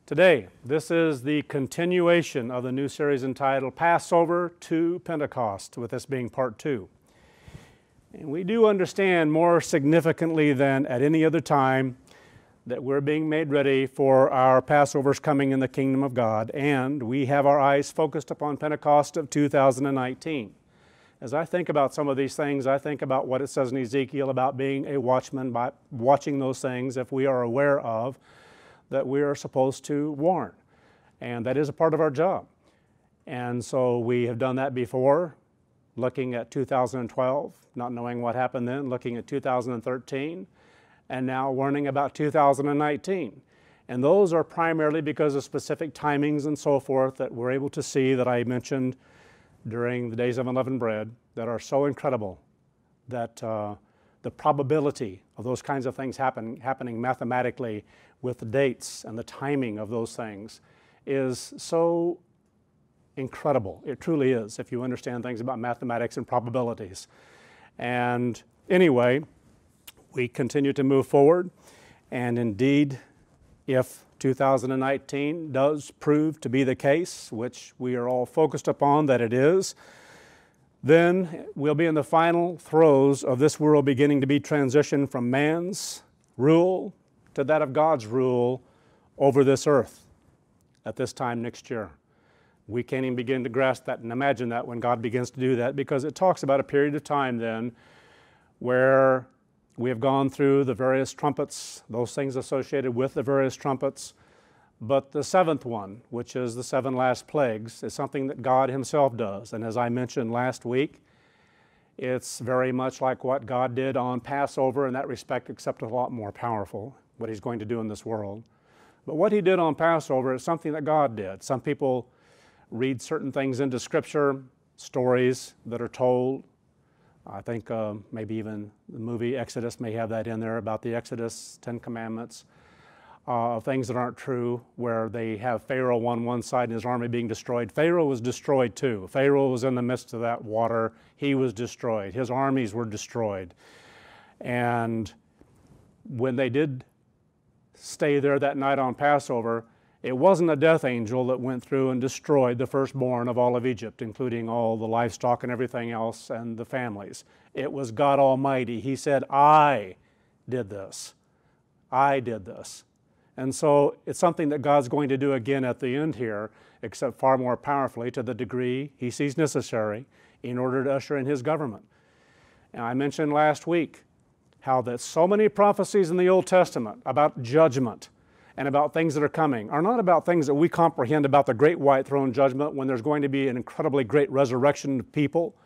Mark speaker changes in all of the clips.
Speaker 1: Today, this is the continuation of the new series entitled Passover to Pentecost, with this being part 2. And we do understand more significantly than at any other time that we're being made ready for our Passovers coming in the kingdom of God, and we have our eyes focused upon Pentecost of 2019. As I think about some of these things, I think about what it says in Ezekiel about being a watchman, by watching those things if we are aware of that we are supposed to warn. And that is a part of our job. And so we have done that before, looking at 2012, not knowing what happened then, looking at 2013, and now warning about 2019. And those are primarily because of specific timings and so forth that we're able to see that I mentioned during the days of unleavened bread that are so incredible that the probability of those kinds of things happening mathematically with the dates and the timing of those things is so incredible. It truly is, if you understand things about mathematics and probabilities. And anyway, we continue to move forward, and indeed, if 2019 does prove to be the case, which we are all focused upon that it is, then we'll be in the final throes of this world beginning to be transitioned from man's rule to that of God's rule over this earth at this time next year. We can't even begin to grasp that and imagine that when God begins to do that, because it talks about a period of time then where we have gone through the various trumpets, those things associated with the various trumpets, but the seventh one, which is the 7 last plagues, is something that God Himself does. And as I mentioned last week, it's very much like what God did on Passover in that respect, except a lot more powerful, what He's going to do in this world. But what He did on Passover is something that God did. Some people read certain things into Scripture, stories that are told. I think maybe even the movie Exodus may have that in there about the Exodus, 10 Commandments, things that aren't true, where they have Pharaoh on one side and his army being destroyed. Pharaoh was destroyed too. Pharaoh was in the midst of that water. He was destroyed. His armies were destroyed. And when they did stay there that night on Passover, it wasn't a death angel that went through and destroyed the firstborn of all of Egypt, including all the livestock and everything else and the families. It was God Almighty. He said, I did this. I did this. And so it's something that God's going to do again at the end here, except far more powerfully to the degree He sees necessary in order to usher in His government. And I mentioned last week how that so many prophecies in the Old Testament about judgment and about things that are coming are not about things that we comprehend about the great white throne judgment when there's going to be an incredibly great resurrection of people,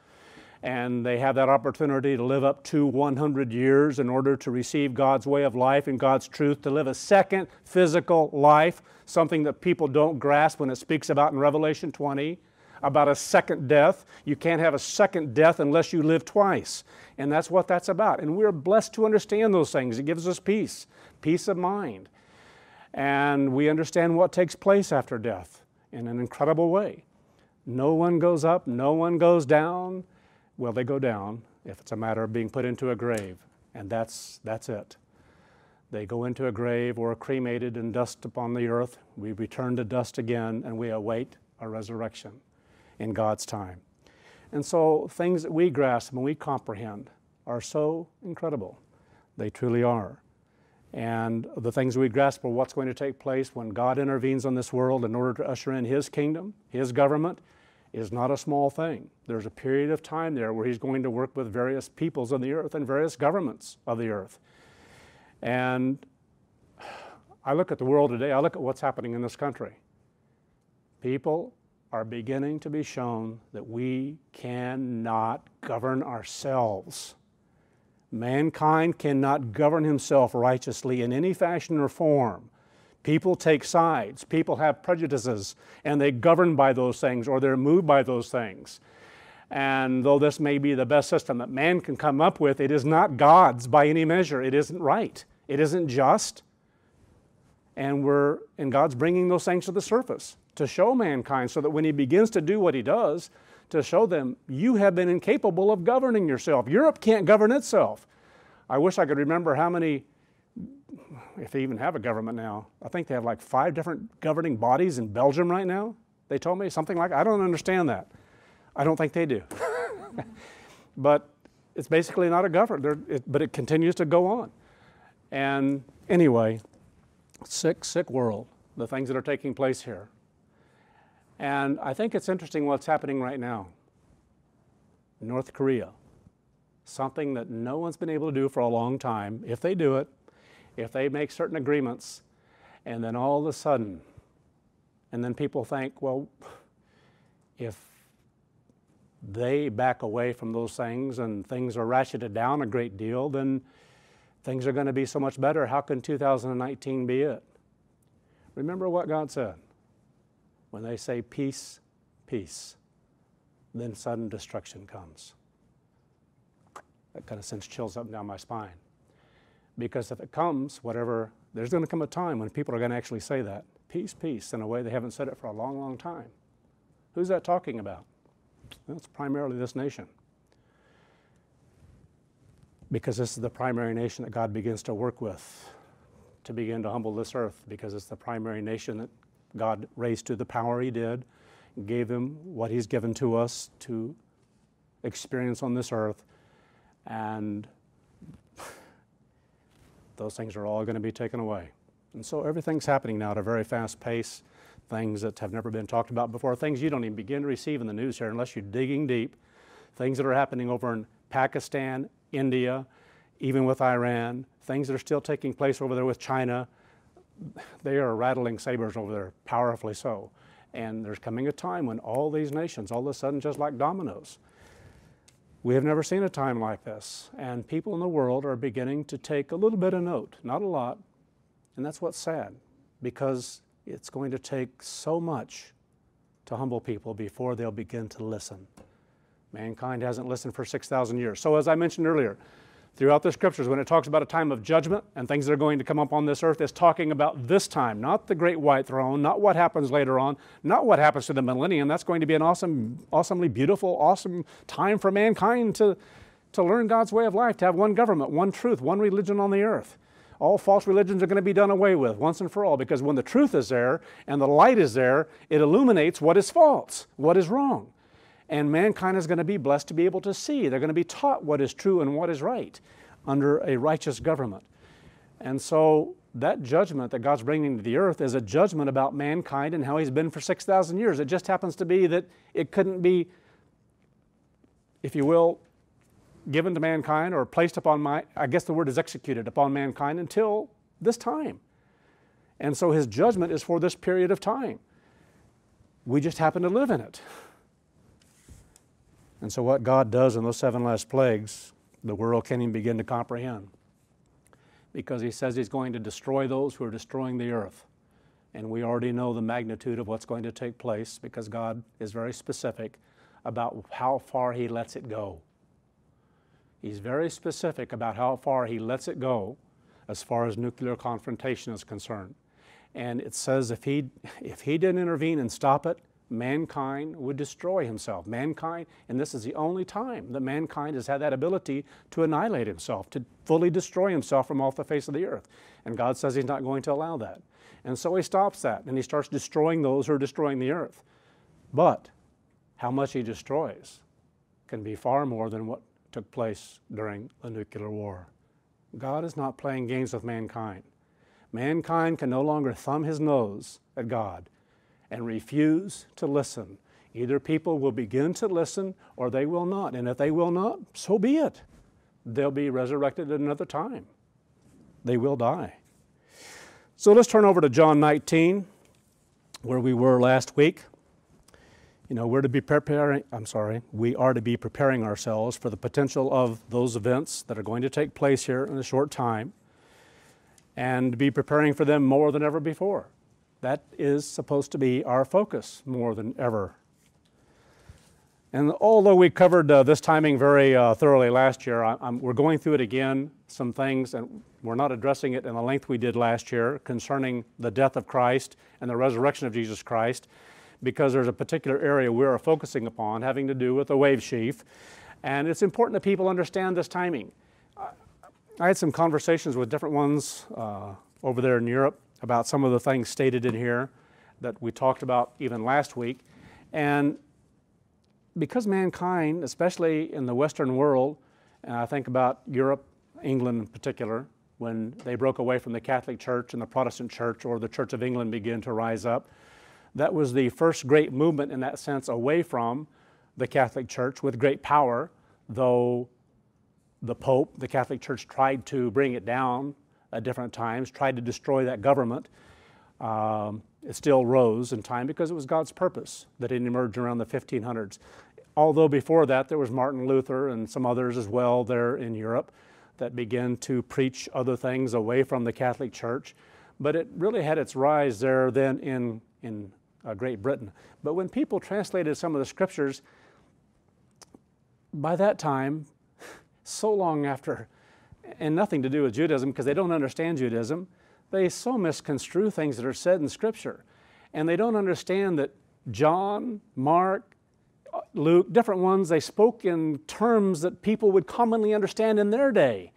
Speaker 1: and they have that opportunity to live up to 100 years in order to receive God's way of life and God's truth, to live a second physical life, something that people don't grasp when it speaks about in Revelation 20, about a second death. You can't have a second death unless you live twice, and that's what that's about. And we're blessed to understand those things. It gives us peace of mind. And we understand what takes place after death in an incredible way. No one goes up, no one goes down. Well, they go down if it's a matter of being put into a grave, and that's it. They go into a grave or are cremated and dust upon the earth. We return to dust again, and we await a resurrection in God's time. And so things that we grasp and we comprehend are so incredible. They truly are. And the things we grasp are what's going to take place when God intervenes on this world in order to usher in His kingdom, His government, is not a small thing. There's a period of time there where He's going to work with various peoples on the earth and various governments of the earth. And I look at the world today, I look at what's happening in this country. People are beginning to be shown that we cannot govern ourselves. Mankind cannot govern himself righteously in any fashion or form. People take sides, people have prejudices, and they govern by those things, or they're moved by those things. And though this may be the best system that man can come up with, it is not God's by any measure. It isn't right. It isn't just. And God's bringing those things to the surface to show mankind, so that when He begins to do what He does, to show them, you have been incapable of governing yourself. Europe can't govern itself. I wish I could remember how many if they even have a government now. I think they have like 5 different governing bodies in Belgium right now. They told me something like, I don't understand that. I don't think they do. But it's basically not a government, but it continues to go on. And anyway, sick, sick world, the things that are taking place here. And I think it's interesting what's happening right now. North Korea, something that no one's been able to do for a long time. If they do it, if they make certain agreements, and then all of a sudden, and then people think, well, if they back away from those things and things are ratcheted down a great deal, then things are going to be so much better. How can 2019 be it? Remember what God said. When they say peace, peace, then sudden destruction comes. That kind of sends chills up and down my spine. Because if it comes, whatever, there's going to come a time when people are going to actually say that. Peace, peace, in a way they haven't said it for a long, long time. Who's that talking about? Well, it's primarily this nation. Because this is the primary nation that God begins to work with to begin to humble this earth, because it's the primary nation that God raised to the power He did, gave Him what He's given to us to experience on this earth, and those things are all going to be taken away. And so everything's happening now at a very fast pace, things that have never been talked about before, things you don't even begin to receive in the news here unless you're digging deep, things that are happening over in Pakistan, India, even with Iran, things that are still taking place over there with China. They are rattling sabers over there, powerfully so. And there's coming a time when all these nations, all of a sudden, just like dominoes. We have never seen a time like this. And people in the world are beginning to take a little bit of note, not a lot. And that's what's sad, because it's going to take so much to humble people before they'll begin to listen. Mankind hasn't listened for 6,000 years. So as I mentioned earlier, throughout the scriptures, when it talks about a time of judgment and things that are going to come up on this earth, it's talking about this time, not the great white throne, not what happens later on, not what happens to the millennium. That's going to be an awesomely beautiful, awesome time for mankind to learn God's way of life, to have one government, one truth, one religion on the earth. All false religions are going to be done away with once and for all, because when the truth is there and the light is there, it illuminates what is false, what is wrong. And mankind is going to be blessed to be able to see. They're going to be taught what is true and what is right under a righteous government. And so that judgment that God's bringing to the earth is a judgment about mankind and how He's been for 6,000 years. It just happens to be that it couldn't be, if you will, given to mankind or placed upon I guess the word is executed upon mankind until this time. And so His judgment is for this period of time. We just happen to live in it. And so what God does in those 7 last plagues, the world can't even begin to comprehend, because He says He's going to destroy those who are destroying the earth. And we already know the magnitude of what's going to take place, because God is very specific about how far He lets it go. He's very specific about how far He lets it go as far as nuclear confrontation is concerned. And it says if he didn't intervene and stop it, mankind would destroy himself. Mankind, and this is the only time that mankind has had that ability to annihilate himself, to fully destroy himself from off the face of the earth. And God says He's not going to allow that. And so He stops that, and He starts destroying those who are destroying the earth. But how much He destroys can be far more than what took place during the nuclear war. God is not playing games with mankind. Mankind can no longer thumb his nose at God and refuse to listen. Either people will begin to listen or they will not. And if they will not, so be it. They'll be resurrected at another time. They will die. So let's turn over to John 19, where we were last week. You know, we are to be preparing ourselves for the potential of those events that are going to take place here in a short time, and to be preparing for them more than ever before. That is supposed to be our focus more than ever. And although we covered this timing very thoroughly last year, we're going through it again, some things, and we're not addressing it in the length we did last year concerning the death of Christ and the resurrection of Jesus Christ, because there's a particular area we are focusing upon having to do with the wave sheaf. And it's important that people understand this timing. I had some conversations with different ones over there in Europe about some of the things stated in here that we talked about even last week. And because mankind, especially in the Western world, and I think about Europe, England in particular, when they broke away from the Catholic Church and the Protestant Church, or the Church of England began to rise up, that was the first great movement in that sense away from the Catholic Church with great power, though the Pope, the Catholic Church, tried to bring it down at different times, tried to destroy that government. It still rose in time because it was God's purpose that it emerged around the 1500s. Although before that there was Martin Luther and some others as well there in Europe that began to preach other things away from the Catholic Church. But it really had its rise there then in Great Britain. But when people translated some of the scriptures, by that time, so long after, and nothing to do with Judaism because they don't understand Judaism, they so misconstrue things that are said in Scripture. And they don't understand that John, Mark, Luke, different ones, they spoke in terms that people would commonly understand in their day.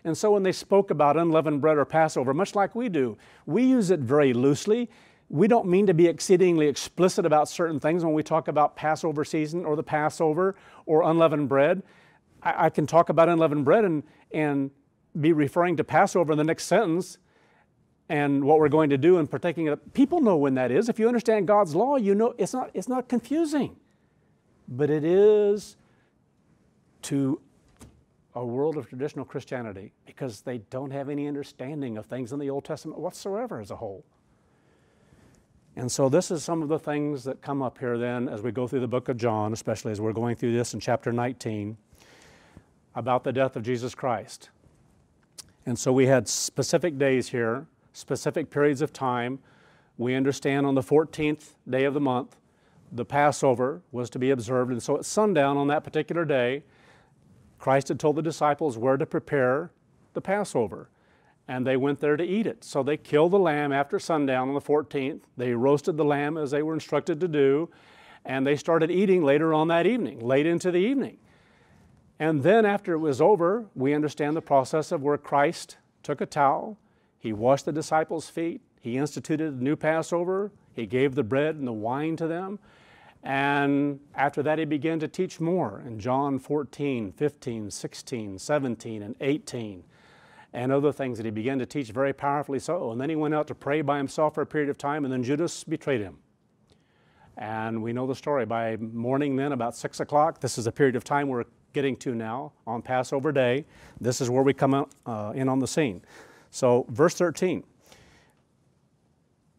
Speaker 1: And so when they spoke about unleavened bread or Passover, much like we do, we use it very loosely. We don't mean to be exceedingly explicit about certain things when we talk about Passover season or the Passover or unleavened bread. I can talk about unleavened bread and be referring to Passover in the next sentence and what we're going to do in partaking of it. People know when that is. If you understand God's law, you know it's not confusing. But it is to a world of traditional Christianity because they don't have any understanding of things in the Old Testament whatsoever as a whole. And so this is some of the things that come up here then as we go through the book of John, especially as we're going through this in chapter 19, about the death of Jesus Christ. And so we had specific days here, specific periods of time. We understand on the 14th day of the month, the Passover was to be observed. And so at sundown on that particular day, Christ had told the disciples where to prepare the Passover. And they went there to eat it. So they killed the lamb after sundown on the 14th. They roasted the lamb as they were instructed to do. And they started eating later on that evening, late into the evening. And then after it was over, we understand the process of where Christ took a towel, He washed the disciples' feet, He instituted a new Passover, He gave the bread and the wine to them, and after that He began to teach more in John 14, 15, 16, 17, and 18, and other things that He began to teach very powerfully so. And then He went out to pray by Himself for a period of time, and then Judas betrayed Him. And we know the story. By morning then, about 6 o'clock, this is a period of time we're getting to now on Passover day. This is where we come in on the scene. So verse 13.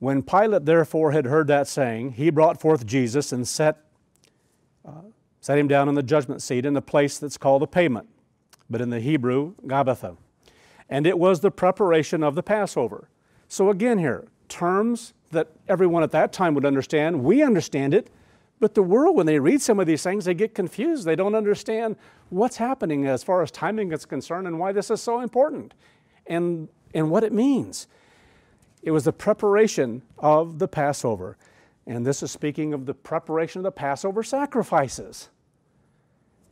Speaker 1: When Pilate therefore had heard that saying, he brought forth Jesus and set him down in the judgment seat in the place that's called the pavement, but in the Hebrew, Gabbatha. And it was the preparation of the Passover. So again here, terms that everyone at that time would understand. We understand it. But the world, when they read some of these things, they get confused. They don't understand what's happening as far as timing is concerned and why this is so important and what it means. It was the preparation of the Passover. And this is speaking of the preparation of the Passover sacrifices.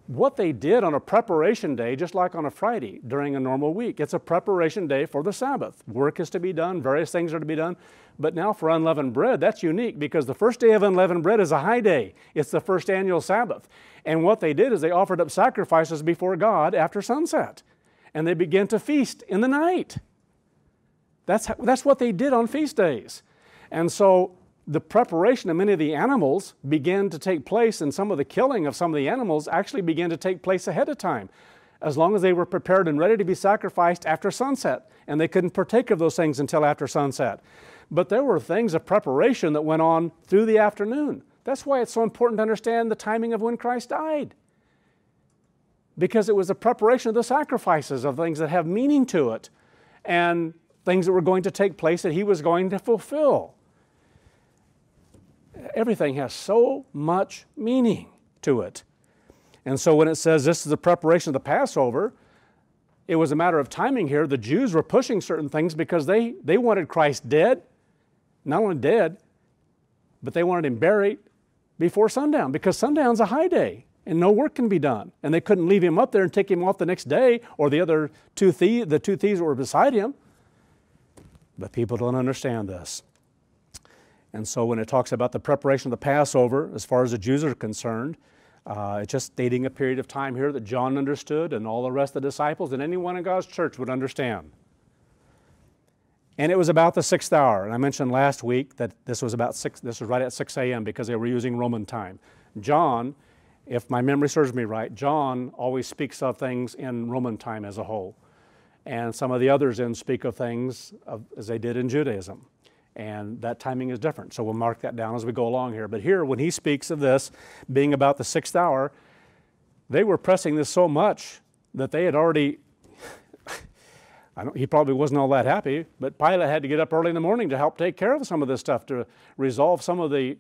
Speaker 1: What they did on a preparation day, just like on a Friday during a normal week, it's a preparation day for the Sabbath. Work is to be done, various things are to be done. But now for unleavened bread, that's unique because the first day of unleavened bread is a high day. It's the first annual Sabbath. And what they did is they offered up sacrifices before God after sunset. And they began to feast in the night. That's what they did on feast days. And so the preparation of many of the animals began to take place, and some of the killing of some of the animals actually began to take place ahead of time, as long as they were prepared and ready to be sacrificed after sunset. And they couldn't partake of those things until after sunset. But there were things of preparation that went on through the afternoon. That's why it's so important to understand the timing of when Christ died. Because it was the preparation of the sacrifices, of things that have meaning to it, and things that were going to take place that He was going to fulfill. Everything has so much meaning to it. And so when it says this is the preparation of the Passover, it was a matter of timing here. The Jews were pushing certain things because they wanted Christ dead, not only dead, but they wanted Him buried before sundown, because sundown's a high day. and no work can be done. And they couldn't leave him up there and take him off the next day, or the two thieves that were beside him. But people don't understand this. And so when it talks about the preparation of the Passover, as far as the Jews are concerned, it's just stating a period of time here that John understood and all the rest of the disciples and anyone in God's church would understand. And it was about the 6th hour. And I mentioned last week that this was right at 6 a.m. because they were using Roman time. John, if my memory serves me right, John always speaks of things in Roman time as a whole. And some of the others then speak of things as they did in Judaism. And that timing is different. So we'll mark that down as we go along here. But here, when he speaks of this being about the 6th hour, they were pressing this so much that they had already, he probably wasn't all that happy, but Pilate had to get up early in the morning to help take care of some of this stuff, to resolve some of the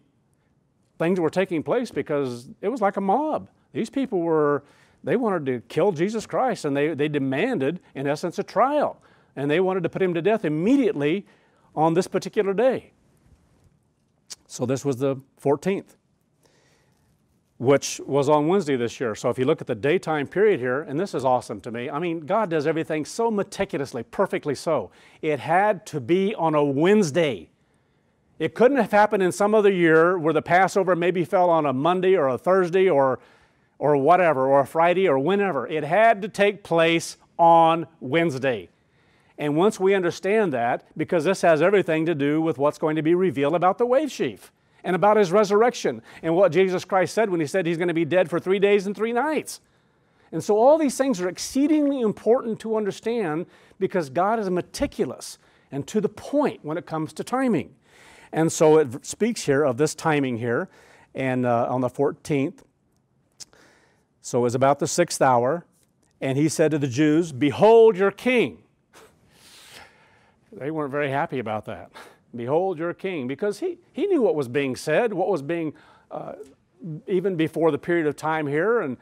Speaker 1: things that were taking place, because it was like a mob. These people they wanted to kill Jesus Christ, and they demanded, in essence, a trial. And they wanted to put him to death immediately on this particular day. So this was the 14th, which was on Wednesday this year. So if you look at the daytime period here, and this is awesome to me. I mean, God does everything so meticulously, perfectly so. It had to be on a Wednesday. It couldn't have happened in some other year where the Passover maybe fell on a Monday or a Thursday or whatever, or a Friday or whenever. It had to take place on Wednesday. And once we understand that, because this has everything to do with what's going to be revealed about the wave sheaf and about his resurrection and what Jesus Christ said when he said he's going to be dead for 3 days and 3 nights. And so all these things are exceedingly important to understand, because God is meticulous and to the point when it comes to timing. And so it speaks here of this timing here, and on the 14th. So it was about the 6th hour, and he said to the Jews, "Behold your king." They weren't very happy about that. Behold your king, because he knew what was being said, what was being, even before the period of time here, and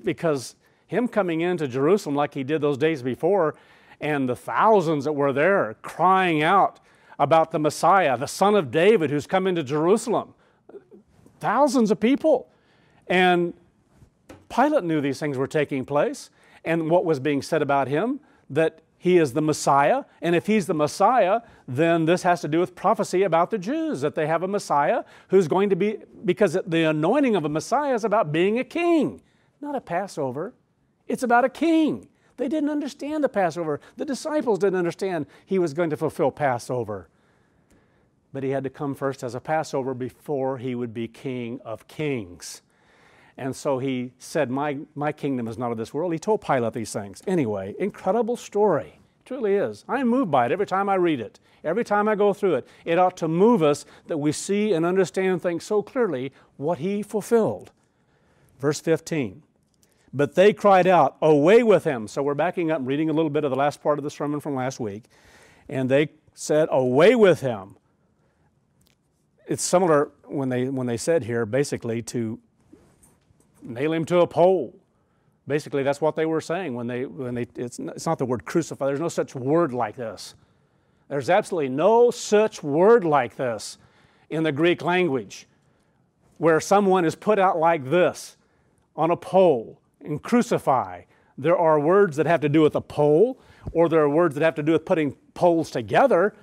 Speaker 1: because him coming into Jerusalem like he did those days before, and the thousands that were there crying out about the Messiah, the Son of David who's come into Jerusalem. Thousands of people. And Pilate knew these things were taking place, and what was being said about him, that he is the Messiah, and if he's the Messiah, then this has to do with prophecy about the Jews, that they have a Messiah who's going to be, because the anointing of a Messiah is about being a king, not a Passover. It's about a king. They didn't understand the Passover. The disciples didn't understand he was going to fulfill Passover. But he had to come first as a Passover before he would be King of Kings. And so he said, my kingdom is not of this world. He told Pilate these things. Anyway, incredible story. It truly is. I'm moved by it every time I read it. Every time I go through it. It ought to move us that we see and understand things so clearly what he fulfilled. Verse 15. But they cried out, "Away with him." So we're backing up and reading a little bit of the last part of the sermon from last week. And they said, "Away with him." It's similar when they said here, basically, to nail him to a pole. Basically, that's what they were saying when they it's not the word crucify. There's no such word like this. There's absolutely no such word like this in the Greek language, where someone is put out like this on a pole and crucify. There are words that have to do with a pole, or there are words that have to do with putting poles together,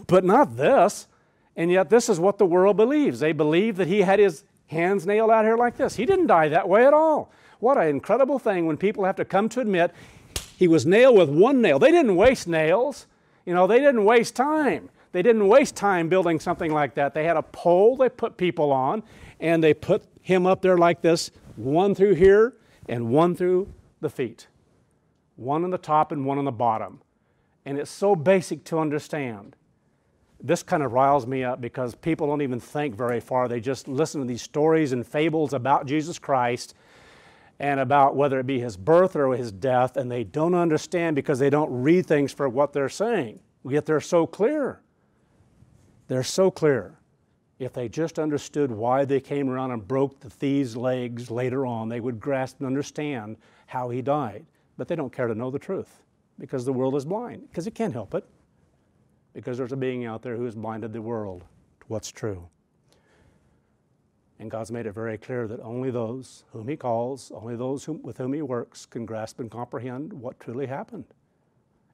Speaker 1: but not this. And yet this is what the world believes. They believe that he had his hands nailed out here like this. He didn't die that way at all. What an incredible thing when people have to come to admit he was nailed with one nail. They didn't waste nails. You know, they didn't waste time. They didn't waste time building something like that. They had a pole they put people on, and they put him up there like this, one through here and one through the feet. One on the top and one on the bottom. And it's so basic to understand. This kind of riles me up because people don't even think very far. They just listen to these stories and fables about Jesus Christ and about whether it be his birth or his death, and they don't understand because they don't read things for what they're saying. Yet they're so clear. They're so clear. If they just understood why they came around and broke the thieves' legs later on, they would grasp and understand how he died. But they don't care to know the truth because the world is blind, because it can't help it. Because there's a being out there who has blinded the world to what's true. And God's made it very clear that only those whom he calls, only those with whom he works can grasp and comprehend what truly happened.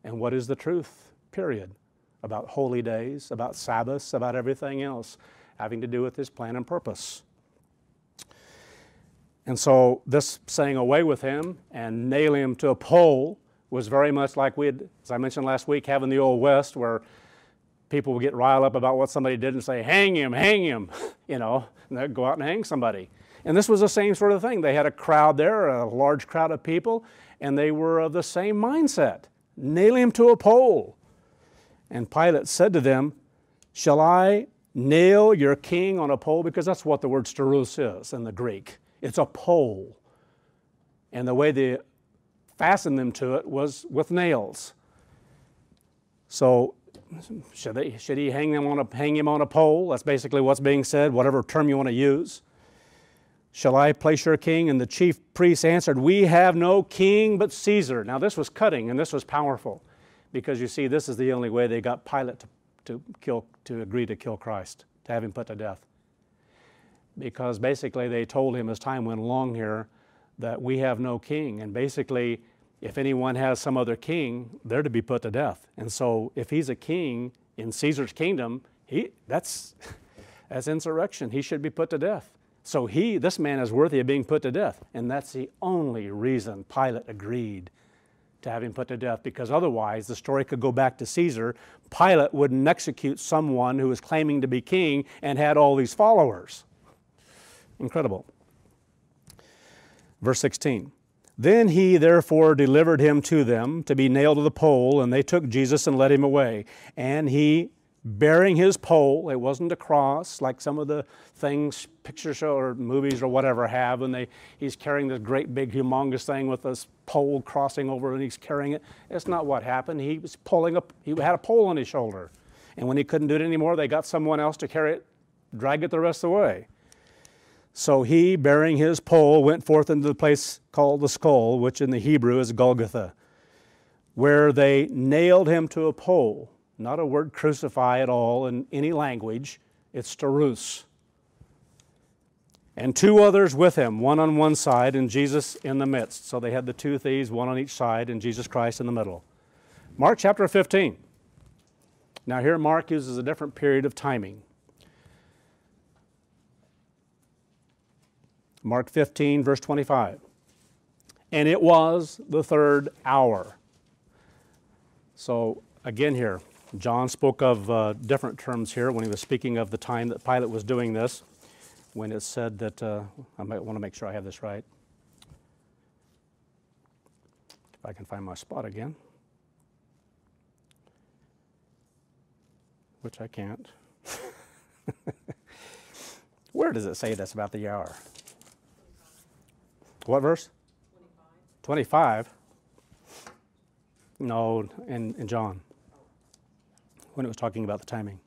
Speaker 1: And what is the truth, period, about holy days, about Sabbaths, about everything else having to do with his plan and purpose. And so this saying away with him and nailing him to a pole was very much like we had, as I mentioned last week, having the Old West where people would get riled up about what somebody did and say, hang him, you know, and they'd go out and hang somebody. And this was the same sort of thing. They had a crowd there, a large crowd of people, and they were of the same mindset. Nail him to a pole. And Pilate said to them, shall I nail your king on a pole? Because that's what the word stauros is in the Greek. It's a pole. And the way they fastened them to it was with nails. So should he hang him on a pole? That's basically what's being said, whatever term you want to use. Shall I place your king? And the chief priests answered, we have no king but Caesar. Now this was cutting and this was powerful because you see this is the only way they got Pilate to agree to kill Christ, to have him put to death. Because basically they told him as time went along here that we have no king. And basically if anyone has some other king, they're to be put to death. And so if he's a king in Caesar's kingdom, that's insurrection. He should be put to death. So this man is worthy of being put to death. And that's the only reason Pilate agreed to have him put to death, because otherwise the story could go back to Caesar. Pilate wouldn't execute someone who was claiming to be king and had all these followers. Incredible. Verse 16. Then he therefore delivered him to them to be nailed to the pole, and they took Jesus and led him away. And he, bearing his pole, it wasn't a cross like some of the things picture show or movies or whatever have, and he's carrying this great big humongous thing with this pole crossing over and he's carrying it. It's not what happened. He was he had a pole on his shoulder. And when he couldn't do it anymore, they got someone else to carry it, drag it the rest of the way. So he, bearing his pole, went forth into the place called the Skull, which in the Hebrew is Golgotha, where they nailed him to a pole. Not a word crucify at all in any language. It's stauros. And two others with him, one on one side and Jesus in the midst. So they had the two thieves, one on each side, and Jesus Christ in the middle. Mark chapter 15. Now here Mark uses a different period of timing. Mark 15, verse 25. And it was the third hour. So again here, John spoke of different terms here when he was speaking of the time that Pilate was doing this, when it said that, I might want to make sure I have this right. If I can find my spot again, which I can't. Where does it say this about the hour? What verse? 25. 25? No, in John, when it was talking about the timing.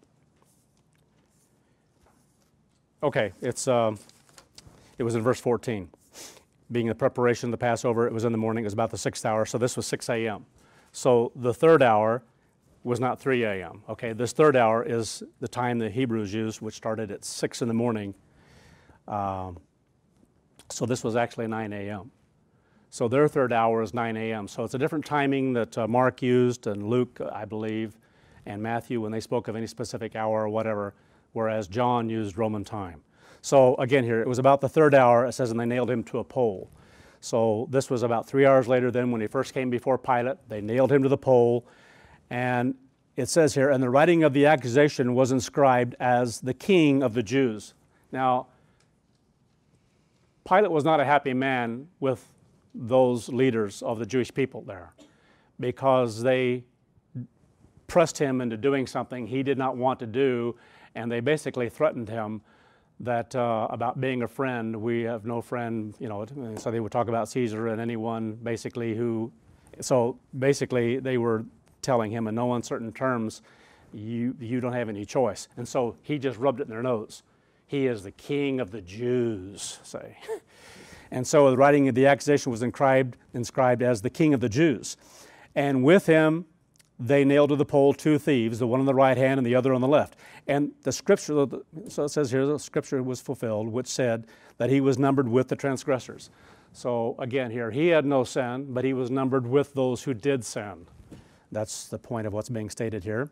Speaker 1: Okay, it was in verse 14. Being the preparation of the Passover, it was in the morning, it was about the 6th hour, so this was 6 a.m. So the third hour was not 3 a.m. Okay, this third hour is the time the Hebrews used, which started at 6 in the morning. So this was actually 9 a.m. So their third hour is 9 a.m. So it's a different timing that Mark used and Luke, I believe, and Matthew when they spoke of any specific hour or whatever, whereas John used Roman time. So again here, it was about the third hour, it says, and they nailed him to a pole. So this was about 3 hours later then when he first came before Pilate. They nailed him to the pole. And it says here, and the writing of the accusation was inscribed as the King of the Jews. Now, Pilate was not a happy man with those leaders of the Jewish people there because they pressed him into doing something he did not want to do, and they basically threatened him that about being a friend, we have no friend, you know, so they would talk about Caesar and anyone basically who, so basically they were telling him in no uncertain terms, you don't have any choice. And so he just rubbed it in their nose. He is the King of the Jews, say. And so the writing of the accusation was inscribed as the King of the Jews. And with him they nailed to the pole 2 thieves, the one on the right hand and the other on the left. And the scripture, so it says here, the scripture was fulfilled, which said that he was numbered with the transgressors. So again here, he had no sin, but he was numbered with those who did sin. That's the point of what's being stated here.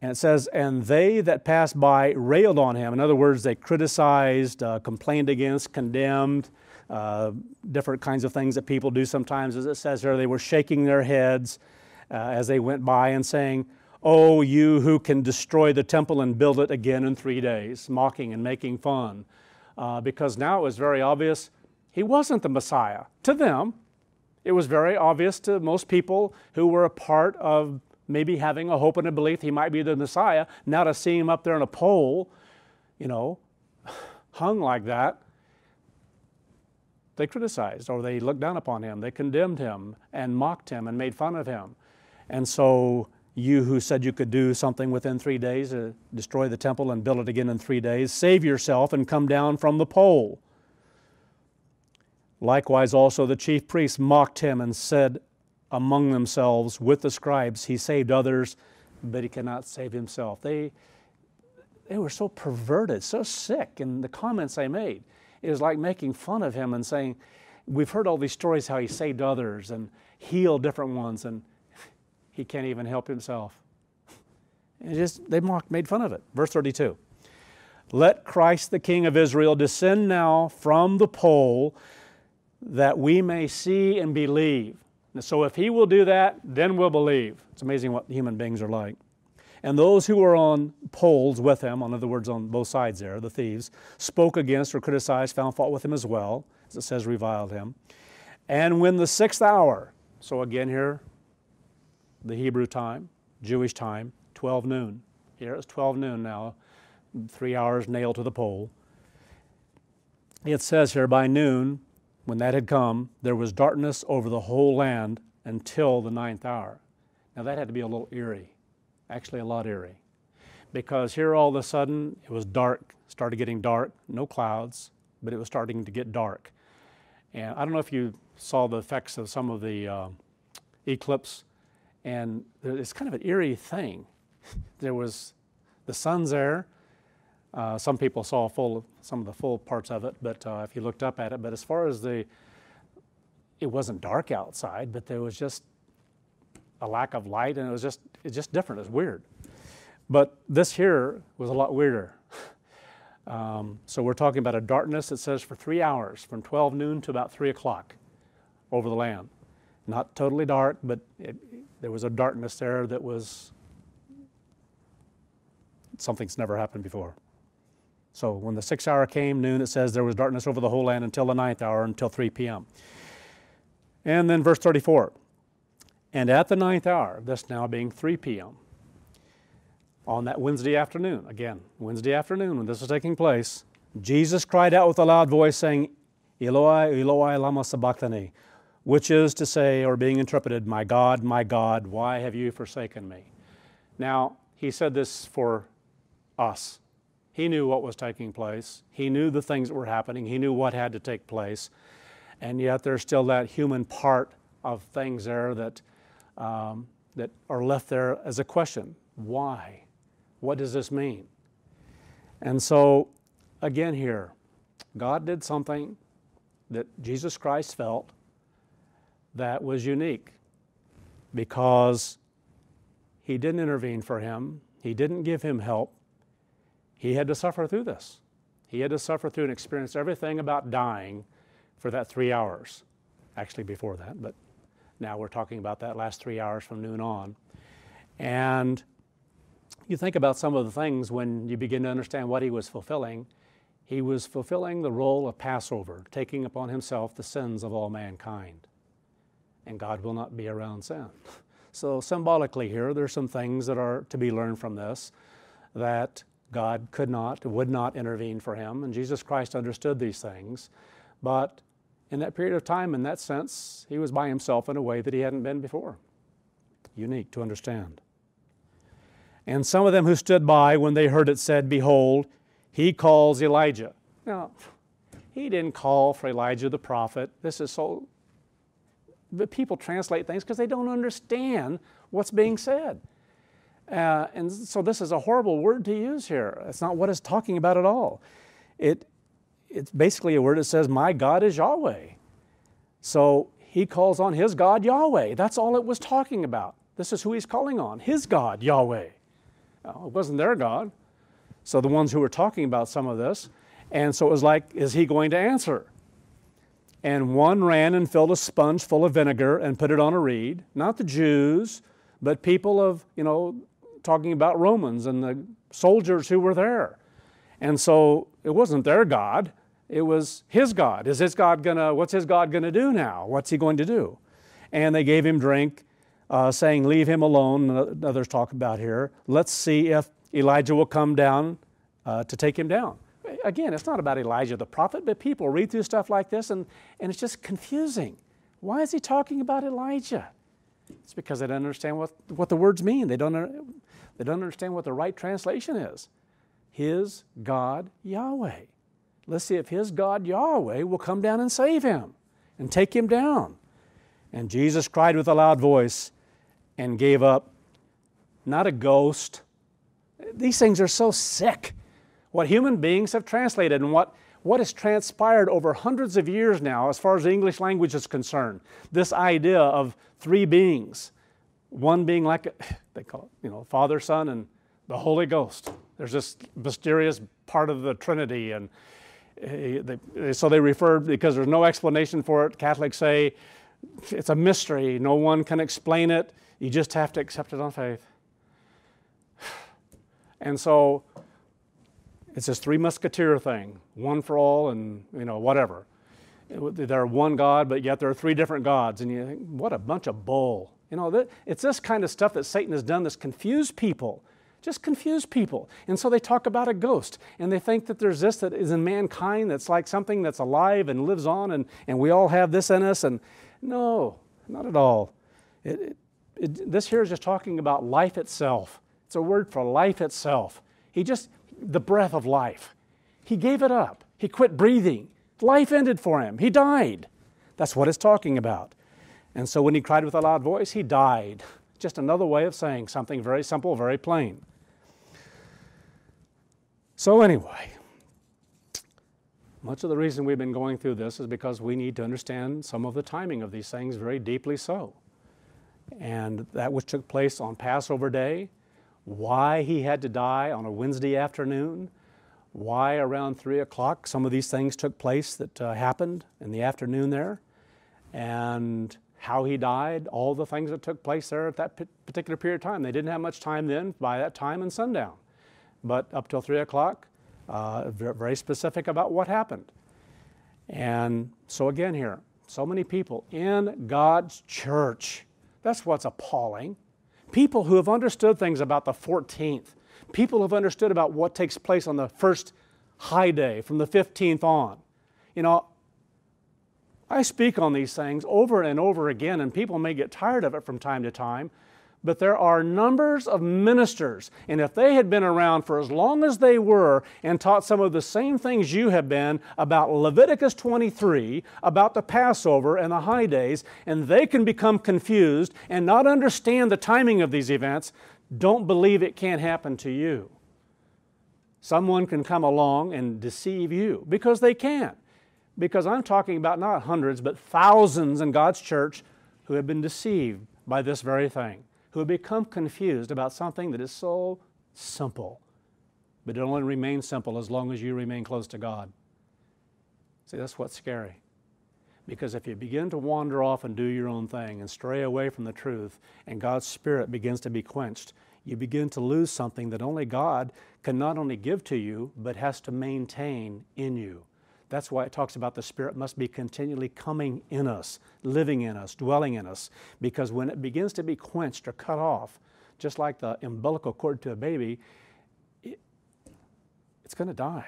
Speaker 1: And it says, and they that passed by railed on him. In other words, they criticized, complained against, condemned, different kinds of things that people do sometimes. As it says here, they were shaking their heads as they went by and saying, "Oh, you who can destroy the temple and build it again in 3 days," mocking and making fun. Because now it was very obvious he wasn't the Messiah. To them, it was very obvious to most people who were a part of maybe having a hope and a belief he might be the Messiah. Now to see him up there on a pole, hung like that, they criticized, or they looked down upon him. They condemned him and mocked him and made fun of him. And so you who said you could do something within 3 days, destroy the temple and build it again in 3 days, save yourself and come down from the pole. Likewise also the chief priests mocked him and said among themselves with the scribes, he saved others, but he cannot save himself. They were so perverted, so sick in the comments they made. It was like making fun of him and saying, we've heard all these stories how he saved others and healed different ones, and he can't even help himself. They made fun of it. Verse 32. Let Christ the King of Israel descend now from the pole, that we may see and believe. And so if he will do that, then we'll believe. It's amazing what human beings are like. And those who were on poles with him, in other words, on both sides there, the thieves, spoke against or criticized, found fault with him as well, as it says, reviled him. And when the 6th hour, so again here, the Hebrew time, Jewish time, 12 noon. Here it's 12 noon now, 3 hours nailed to the pole. It says here, by noon, when that had come, there was darkness over the whole land until the 9th hour. Now that had to be a little eerie. Actually a lot eerie, because here all of a sudden it was dark, started getting dark, no clouds, but it was starting to get dark. And I don't know if you saw the effects of some of the eclipse, and it's kind of an eerie thing. There was, the sun's there, some people saw some of the full parts of it, but if you looked up at it, but as far as it wasn't dark outside, but there was just a lack of light, and it's just different. It's weird. But this here was a lot weirder. So we're talking about a darkness, it says, for 3 hours, from 12 noon to about 3 o'clock over the land. Not totally dark, but there was a darkness there that was something's never happened before. So when the 6th hour came, noon, it says there was darkness over the whole land until the 9th hour, until 3 p.m. And then verse 34. And at the 9th hour, this now being 3 p.m., on that Wednesday afternoon, again, Wednesday afternoon when this was taking place, Jesus cried out with a loud voice saying, Eloi, Eloi, lama sabachthani, which is to say, or being interpreted, my God, why have you forsaken me? Now, he said this for us. He knew what was taking place. He knew the things that were happening. He knew what had to take place. And yet there's still that human part of things there that are left there as a question. Why? What does this mean? And so, again here, God did something that Jesus Christ felt that was unique, because he didn't intervene for him. He didn't give him help. He had to suffer through this. He had to suffer through and experience everything about dying for that 3 hours. Actually before that, but now we're talking about that last 3 hours from noon on. And you think about some of the things when you begin to understand what he was fulfilling. He was fulfilling the role of Passover, taking upon himself the sins of all mankind. And God will not be around sin. So symbolically here, there's some things that are to be learned from this, that God would not intervene for him, and Jesus Christ understood these things. But in that period of time, in that sense, he was by himself in a way that he hadn't been before. Unique to understand. And some of them who stood by when they heard it said, behold, he calls Elijah. Now, he didn't call for Elijah the prophet. But people translate things because they don't understand what's being said. And so this is a horrible word to use here. It's not what it's talking about at all. It's basically a word that says, my God is Yahweh. So he calls on his God Yahweh. That's all it was talking about. This is who he's calling on, his God Yahweh. Well, it wasn't their God. So the ones who were talking about some of this. And so it was like, is he going to answer? And one ran and filled a sponge full of vinegar and put it on a reed. Not the Jews, but people of, talking about Romans and the soldiers who were there. And so it wasn't their God, it was his God. What's his God gonna do now? What's he going to do? And they gave him drink, saying, leave him alone. Others talk about here. Let's see if Elijah will come down to take him down. Again, it's not about Elijah the prophet, but people read through stuff like this and it's just confusing. Why is he talking about Elijah? It's because they don't understand what the words mean. They don't understand what the right translation is. His God Yahweh. Let's see if his God Yahweh will come down and save him and take him down. And Jesus cried with a loud voice and gave up, not a ghost. These things are so sick. What human beings have translated and what has transpired over hundreds of years now as far as the English language is concerned. This idea of three beings, one being like, they call it, Father, Son, and the Holy Ghost. There's this mysterious part of the Trinity, and so they refer, because there's no explanation for it, Catholics say it's a mystery. No one can explain it. You just have to accept it on faith. And so it's this three musketeer thing, one for all and, whatever. They're one God, but yet there are three different gods. And you think, what a bunch of bull. It's this kind of stuff that Satan has done that's confused people. Just confuse people. And so they talk about a ghost, and they think that there's this that is in mankind that's like something that's alive and lives on, and we all have this in us. And no, not at all. This here is just talking about life itself. It's a word for life itself. The breath of life. He gave it up. He quit breathing. Life ended for him. He died. That's what it's talking about. And so when he cried with a loud voice, he died. Just another way of saying something very simple, very plain. So anyway, much of the reason we've been going through this is because we need to understand some of the timing of these things very deeply so. And that which took place on Passover Day, why he had to die on a Wednesday afternoon, why around 3 o'clock some of these things took place that happened in the afternoon there, and how he died, all the things that took place there at that particular period of time. They didn't have much time then by that time and sundown. But up till 3 o'clock, very specific about what happened. And so again here, so many people in God's church. That's what's appalling. People who have understood things about the 14th. People who have understood about what takes place on the first high day from the 15th on. I speak on these things over and over again, and people may get tired of it from time to time, but there are numbers of ministers, and if they had been around for as long as they were and taught some of the same things you have been about Leviticus 23, about the Passover and the high days, and they can become confused and not understand the timing of these events, don't believe it can't happen to you. Someone can come along and deceive you, because they can. Because I'm talking about not hundreds, but thousands in God's church who have been deceived by this very thing, who have become confused about something that is so simple, but it only remains simple as long as you remain close to God. See, that's what's scary. Because if you begin to wander off and do your own thing and stray away from the truth, and God's Spirit begins to be quenched, you begin to lose something that only God can not only give to you, but has to maintain in you. That's why it talks about the Spirit must be continually coming in us, living in us, dwelling in us. Because when it begins to be quenched or cut off, just like the umbilical cord to a baby, it's going to die.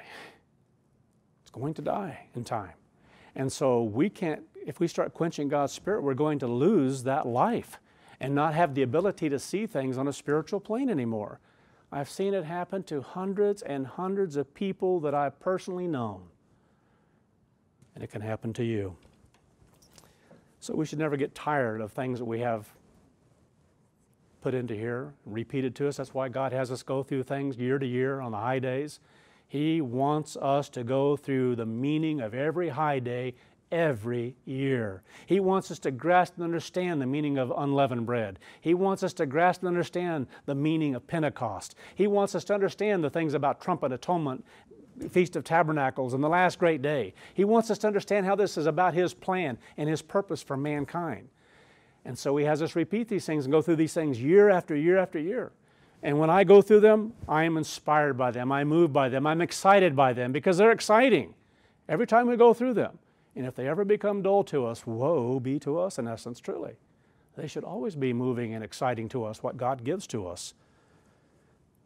Speaker 1: It's going to die in time. And so we can't, if we start quenching God's Spirit, we're going to lose that life and not have the ability to see things on a spiritual plane anymore. I've seen it happen to hundreds and hundreds of people that I've personally known. And it can happen to you. So we should never get tired of things that we have put into here, repeated to us. That's why God has us go through things year to year on the high days. He wants us to go through the meaning of every high day every year. He wants us to grasp and understand the meaning of unleavened bread. He wants us to grasp and understand the meaning of Pentecost. He wants us to understand the things about trumpet atonement, Feast of Tabernacles, and the last great day. He wants us to understand how this is about His plan and His purpose for mankind. And so He has us repeat these things and go through these things year after year after year. And when I go through them, I am inspired by them. I'm moved by them. I'm excited by them because they're exciting every time we go through them. And if they ever become dull to us, woe be to us in essence, truly. They should always be moving and exciting to us, what God gives to us.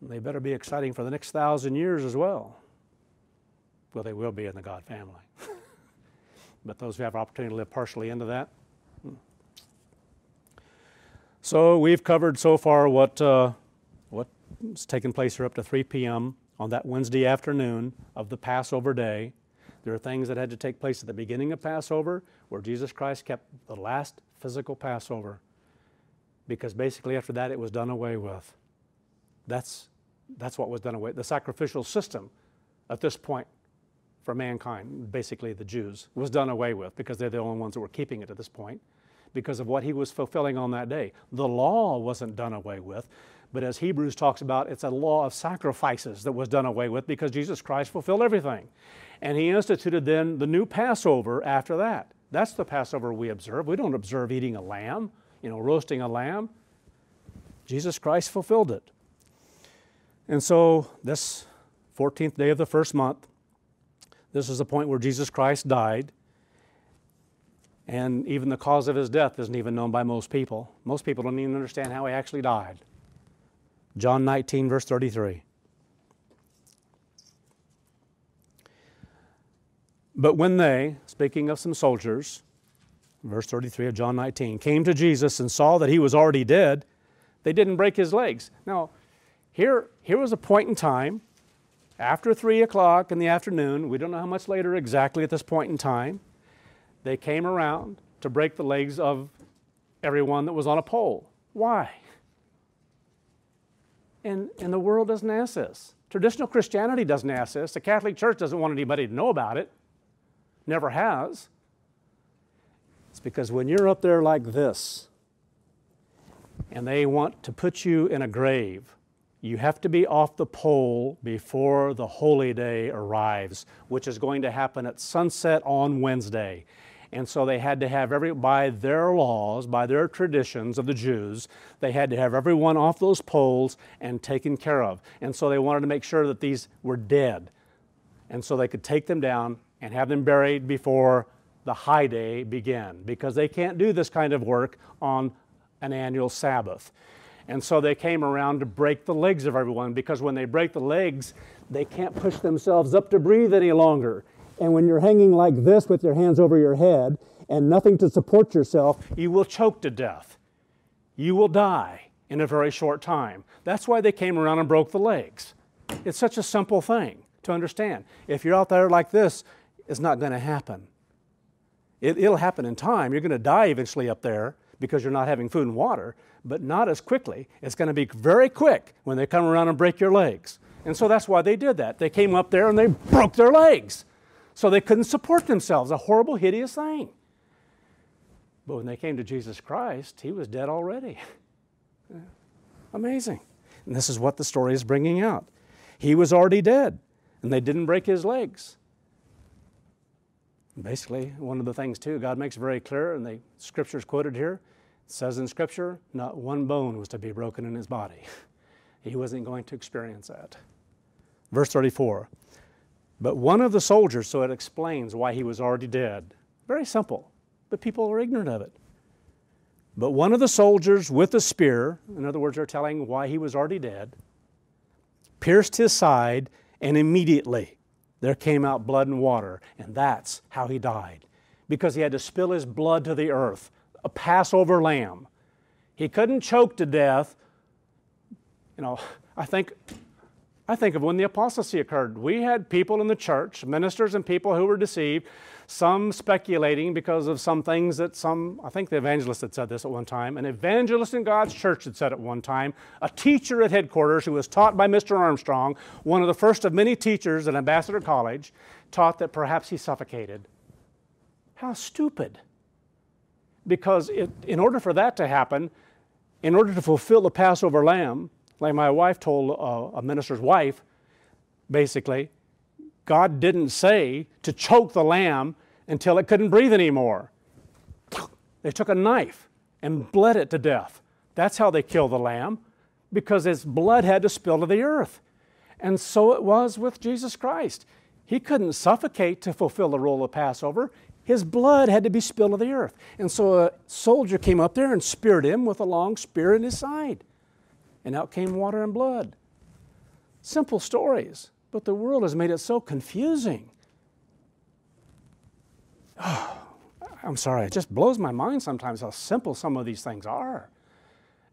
Speaker 1: And they better be exciting for the next 1,000 years as well. Well, they will be in the God family. But those who have opportunity to live partially into that. So we've covered so far what's taken place here up to 3 p.m. on that Wednesday afternoon of the Passover day. There are things that had to take place at the beginning of Passover where Jesus Christ kept the last physical Passover, because basically after that it was done away with. That's what was done away with. The sacrificial system at this point for mankind, basically the Jews, was done away with because they're the only ones that were keeping it at this point because of what He was fulfilling on that day. The law wasn't done away with, but as Hebrews talks about, it's a law of sacrifices that was done away with because Jesus Christ fulfilled everything. And He instituted then the new Passover after that. That's the Passover we observe. We don't observe eating a lamb, roasting a lamb. Jesus Christ fulfilled it. And so this 14th day of the first month, this is the point where Jesus Christ died. And even the cause of His death isn't even known by most people. Most people don't even understand how He actually died. John 19, verse 33. But when they, speaking of some soldiers, verse 33 of John 19, came to Jesus and saw that He was already dead, they didn't break His legs. Now, here was a point in time, after 3 o'clock in the afternoon, we don't know how much later exactly at this point in time, they came around to break the legs of everyone that was on a pole. Why? And the world doesn't ask this. Traditional Christianity doesn't ask this. The Catholic Church doesn't want anybody to know about it. Never has. It's because when you're up there like this and they want to put you in a grave, you have to be off the pole before the holy day arrives, which is going to happen at sunset on Wednesday. And so they had to have by their laws, by their traditions of the Jews, they had to have everyone off those poles and taken care of. And so they wanted to make sure that these were dead. And so they could take them down and have them buried before the high day began, because they can't do this kind of work on an annual Sabbath. And so they came around to break the legs of everyone, because when they break the legs, they can't push themselves up to breathe any longer. And when you're hanging like this with your hands over your head and nothing to support yourself, you will choke to death. You will die in a very short time. That's why they came around and broke the legs. It's such a simple thing to understand. If you're out there like this, it's not going to happen. It'll happen in time. You're going to die eventually up there because you're not having food and water, but not as quickly. It's going to be very quick when they come around and break your legs. And so that's why they did that. They came up there and they broke their legs. So they couldn't support themselves, a horrible, hideous thing. But when they came to Jesus Christ, He was dead already. Amazing. And this is what the story is bringing out. He was already dead, and they didn't break His legs. Basically, one of the things, too, God makes very clear, and the Scripture's quoted here, it says in Scripture, not one bone was to be broken in His body. He wasn't going to experience that. Verse 34. But one of the soldiers, so it explains why He was already dead. Very simple, but people are ignorant of it. But one of the soldiers with a spear, in other words, they're telling why He was already dead, pierced His side, and immediately there came out blood and water, and that's how He died. Because He had to spill His blood to the earth, a Passover lamb. He couldn't choke to death. I think of when the apostasy occurred. We had people in the church, ministers and people who were deceived, Some speculating because of some things that I think the evangelist had said this at one time, an evangelist in God's church had said at one time, a teacher at headquarters who was taught by Mr. Armstrong, one of the first of many teachers at Ambassador College, taught that perhaps he suffocated. How stupid. Because in order for that to happen, in order to fulfill the Passover lamb, like my wife told a minister's wife, basically, God didn't say to choke the lamb until it couldn't breathe anymore. They took a knife and bled it to death. That's how they killed the lamb, because its blood had to spill to the earth. And so it was with Jesus Christ. He couldn't suffocate to fulfill the role of Passover. His blood had to be spilled to the earth. And so a soldier came up there and speared him with a long spear in his side. And out came water and blood. Simple stories. But the world has made it so confusing. Oh, I'm sorry, it just blows my mind sometimes how simple some of these things are.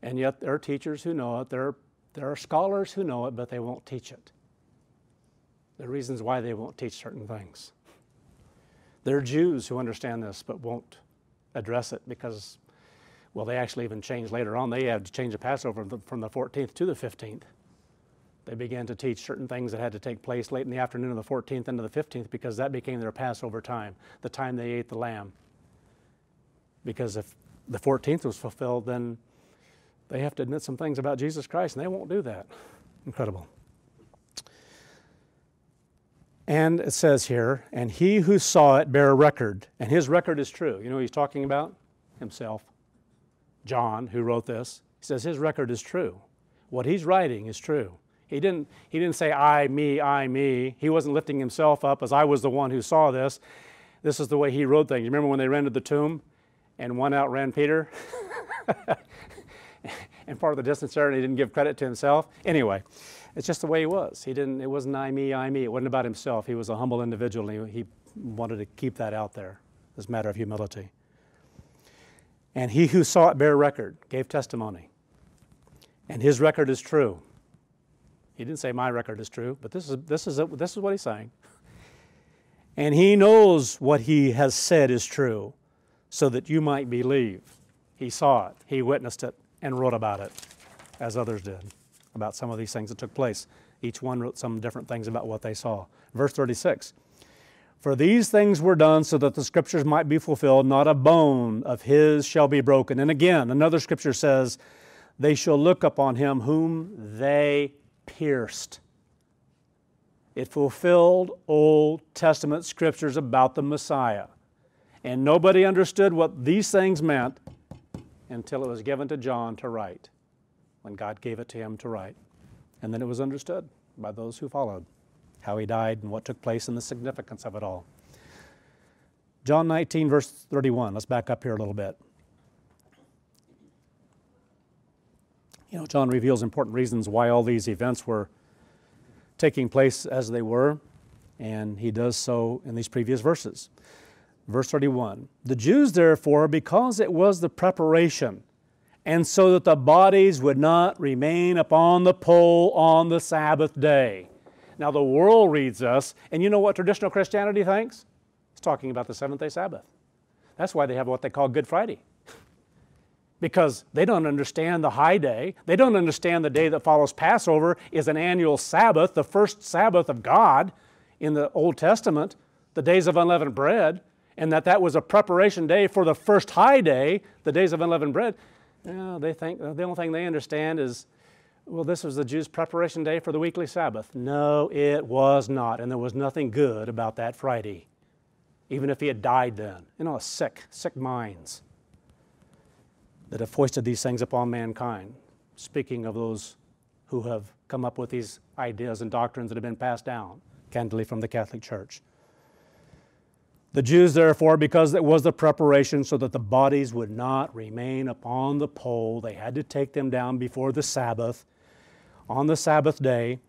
Speaker 1: And yet there are teachers who know it, there are scholars who know it, but they won't teach it. There are reasons why they won't teach certain things. There are Jews who understand this but won't address it because, well, they actually even changed later on. They had to change the Passover from the 14th to the 15th. They began to teach certain things that had to take place late in the afternoon of the 14th into the 15th because that became their Passover time, the time they ate the lamb. Because if the 14th was fulfilled, then they have to admit some things about Jesus Christ, and they won't do that. Incredible. And it says here, and he who saw it bare record, and his record is true. You know who he's talking about? Himself. John, who wrote this, he says his record is true. What he's writing is true. He didn't say, I, me. He wasn't lifting himself up as I was the one who saw this. This is the way he wrote things. You remember when they rented the tomb and one outran Peter? And part of the distance there, and he didn't give credit to himself. Anyway, it's just the way he was. It wasn't I, me. It wasn't about himself. He was a humble individual, and he wanted to keep that out there, this matter of humility. And he who saw it bare record, gave testimony. And his record is true. He didn't say my record is true, but this is what he's saying. And he knows what he has said is true, so that you might believe. He saw it, he witnessed it, and wrote about it, as others did, about some of these things that took place. Each one wrote some different things about what they saw. Verse 36, for these things were done so that the scriptures might be fulfilled, not a bone of his shall be broken. And again, another scripture says, they shall look upon him whom they pierced. It fulfilled Old Testament scriptures about the Messiah. And nobody understood what these things meant until it was given to John to write, when God gave it to him to write. And then it was understood by those who followed, how he died and what took place and the significance of it all. John 19, verse 31. Let's back up here a little bit. You know, John reveals important reasons why all these events were taking place as they were, and he does so in these previous verses. Verse 31, the Jews therefore, because it was the preparation, and so that the bodies would not remain upon the pole on the Sabbath day. Now the world reads us, and you know what traditional Christianity thinks? It's talking about the seventh-day Sabbath. That's why they have what they call Good Friday. Because they don't understand the high day. They don't understand the day that follows Passover is an annual Sabbath, the first Sabbath of God in the Old Testament, the days of unleavened bread, and that was a preparation day for the first high day, the days of unleavened bread. They think the only thing they understand is, well, this was the Jews' preparation day for the weekly Sabbath. No, it was not, and there was nothing good about that Friday, even if he had died then. You know, sick minds that have foisted these things upon mankind. Speaking of those who have come up with these ideas and doctrines that have been passed down, candidly from the Catholic Church. The Jews, therefore, because it was the preparation so that the bodies would not remain upon the pole, they had to take them down before the Sabbath, on the Sabbath day,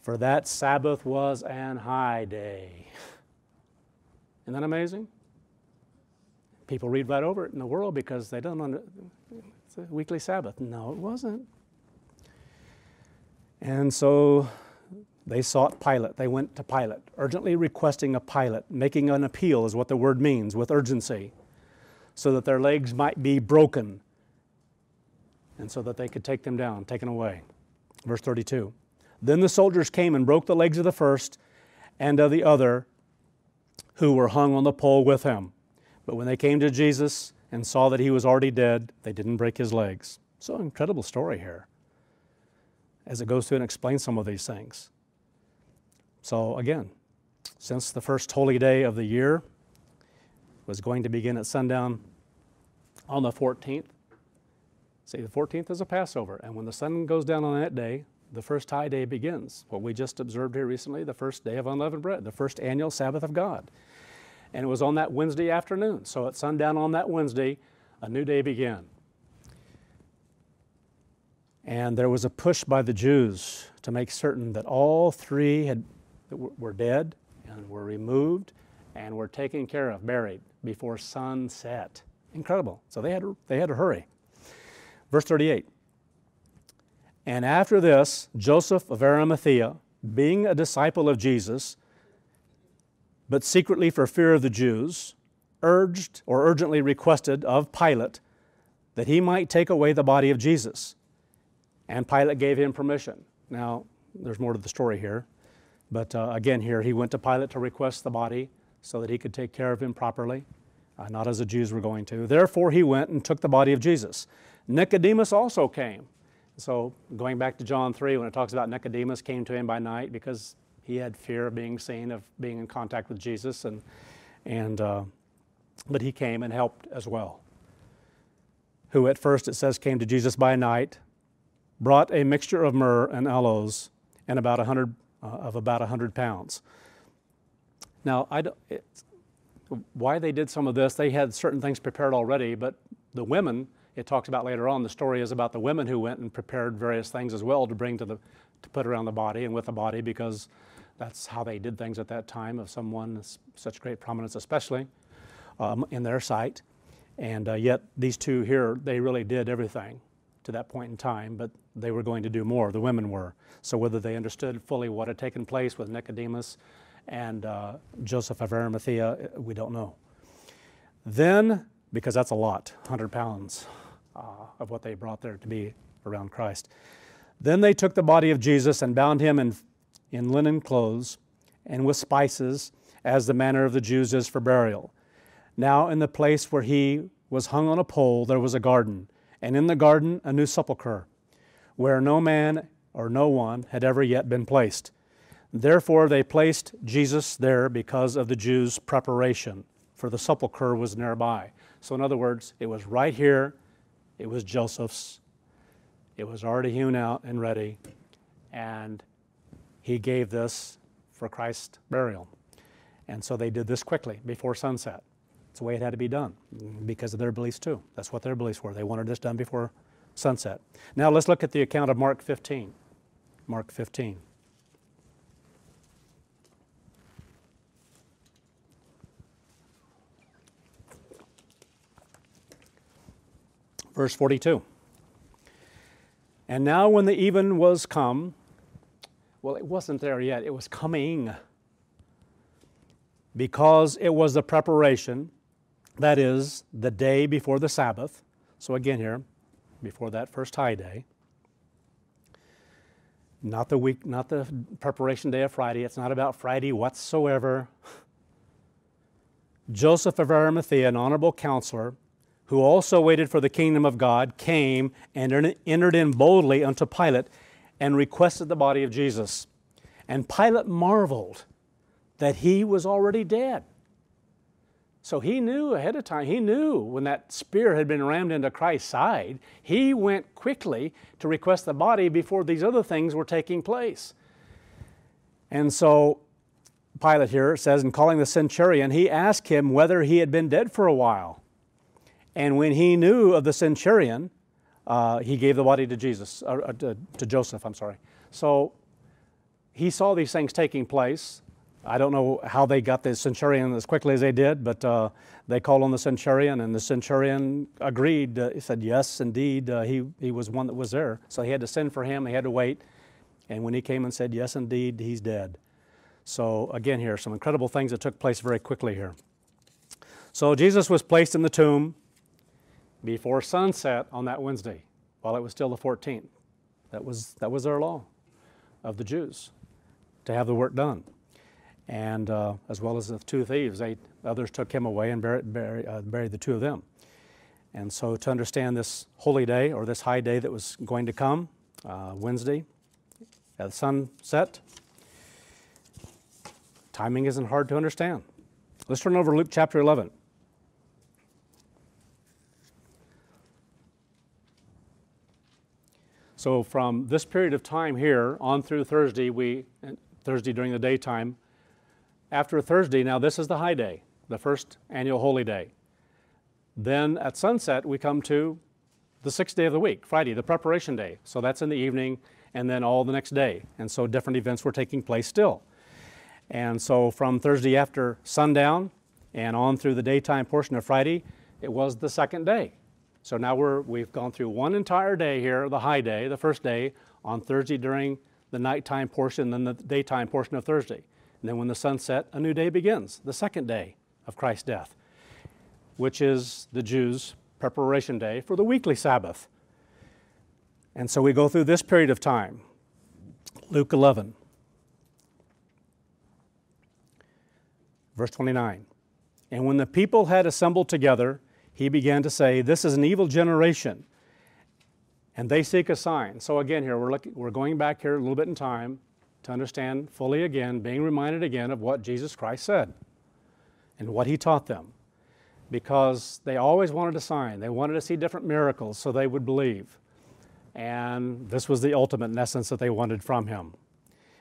Speaker 1: for that Sabbath was an high day. Isn't that amazing? People read right over it in the world because they don't it's a weekly Sabbath. No, it wasn't. And so They sought Pilate. They went to Pilate, urgently requesting a Pilate, making an appeal is what the word means, with urgency, so that their legs might be broken and so that they could take them down, taken away. Verse 32. Then the soldiers came and broke the legs of the first and of the other who were hung on the pole with him. But when they came to Jesus and saw that he was already dead, they didn't break his legs. So incredible story here as it goes through and explains some of these things. So again, since the first holy day of the year was going to begin at sundown on the 14th, see, the 14th is a Passover, and when the sun goes down on that day, the first high day begins. What we just observed here recently, the first day of unleavened bread, the first annual Sabbath of God. And it was on that Wednesday afternoon. So at sundown on that Wednesday, a new day began. And there was a push by the Jews to make certain that all three were dead and were removed and were taken care of, buried, before sunset. Incredible. So they had to hurry. Verse 38. And after this, Joseph of Arimathea, being a disciple of Jesus, but secretly for fear of the Jews, urgently requested of Pilate that he might take away the body of Jesus. And Pilate gave him permission. Now, there's more to the story here. But again here, he went to Pilate to request the body so that he could take care of him properly, not as the Jews were going to. Therefore, he went and took the body of Jesus. Nicodemus also came. So going back to John 3, when it talks about Nicodemus came to him by night because he had fear of being seen, of being in contact with Jesus, but he came and helped as well. Who at first, it says, came to Jesus by night, brought a mixture of myrrh and aloes and about 100 pounds. Now, why they did some of this, they had certain things prepared already, but the women, it talks about later on, the story is about the women who went and prepared various things as well to bring to put around the body and with the body, because that's how they did things at that time of someone of such great prominence, especially in their sight. And yet these two here, they really did everything to that point in time, but they were going to do more, the women were. So whether they understood fully what had taken place with Nicodemus and Joseph of Arimathea, we don't know. Then, because that's a lot, 100 pounds of what they brought there to be around Christ. Then they took the body of Jesus and bound him in linen clothes and with spices, as the manner of the Jews is for burial. Now in the place where he was hung on a pole there was a garden, and in the garden a new sepulchre, where no man or no one had ever yet been placed. Therefore they placed Jesus there because of the Jews' preparation, for the sepulchre was nearby. So in other words, it was right here, it was Joseph's, it was already hewn out and ready, and he gave this for Christ's burial. And so they did this quickly, before sunset. It's the way it had to be done, because of their beliefs too. That's what their beliefs were. They wanted this done before sunset. Now let's look at the account of Mark 15. Mark 15. Verse 42. And now when the even was come, well, it wasn't there yet, it was coming, because it was the preparation, that is, the day before the Sabbath. So again here, before that first high day. Not the preparation day of Friday. It's not about Friday whatsoever. Joseph of Arimathea, an honorable counselor, who also waited for the kingdom of God, came and entered in boldly unto Pilate and requested the body of Jesus. And Pilate marveled that he was already dead. So he knew ahead of time, he knew when that spear had been rammed into Christ's side, he went quickly to request the body before these other things were taking place. And so Pilate here says, in calling the centurion, he asked him whether he had been dead for a while. And when he knew of the centurion, he gave the body to to Joseph, I'm sorry. So he saw these things taking place. I don't know how they got the centurion as quickly as they did, but they called on the centurion, and the centurion agreed. He said, yes, indeed, he was one that was there. So he had to send for him. He had to wait. And when he came and said, yes, indeed, he's dead. So again here, some incredible things that took place very quickly here. So Jesus was placed in the tomb before sunset on that Wednesday, while it was still the 14th. That was their law of the Jews, to have the work done. And as well as the two thieves, others took him away and buried the two of them. And so to understand this holy day, or this high day that was going to come, Wednesday, at sunset, timing isn't hard to understand. Let's turn over to Luke chapter 11. So from this period of time here on through Thursday, Thursday during the daytime, after Thursday, now this is the high day, the first annual holy day. Then at sunset, we come to the sixth day of the week, Friday, the preparation day. So that's in the evening and then all the next day. And so different events were taking place still. And so from Thursday after sundown and on through the daytime portion of Friday, it was the second day. So now we've gone through one entire day here, the high day, the first day, on Thursday during the nighttime portion, then the daytime portion of Thursday. And then when the sun set, a new day begins, the second day of Christ's death, which is the Jews' preparation day for the weekly Sabbath. And so we go through this period of time. Luke 11, verse 29. And when the people had assembled together, he began to say, this is an evil generation, and they seek a sign. So again here, we're going back here a little bit in time to understand fully again, being reminded again of what Jesus Christ said and what he taught them. Because they always wanted a sign. They wanted to see different miracles so they would believe. And this was the ultimate, in essence, that they wanted from him,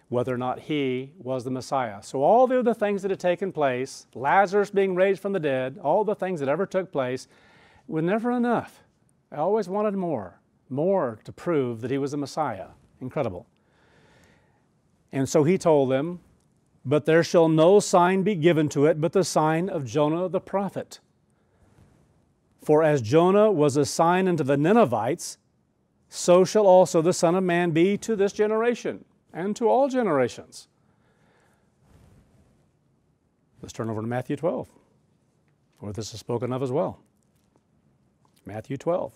Speaker 1: whether or not he was the Messiah. So all the other things that had taken place, Lazarus being raised from the dead, all the things that ever took place, were never enough. I always wanted more to prove that he was the Messiah. Incredible. And so he told them, but there shall no sign be given to it but the sign of Jonah the prophet. For as Jonah was a sign unto the Ninevites, so shall also the Son of Man be to this generation, and to all generations. Let's turn over to Matthew 12, where this is spoken of as well. Matthew 12.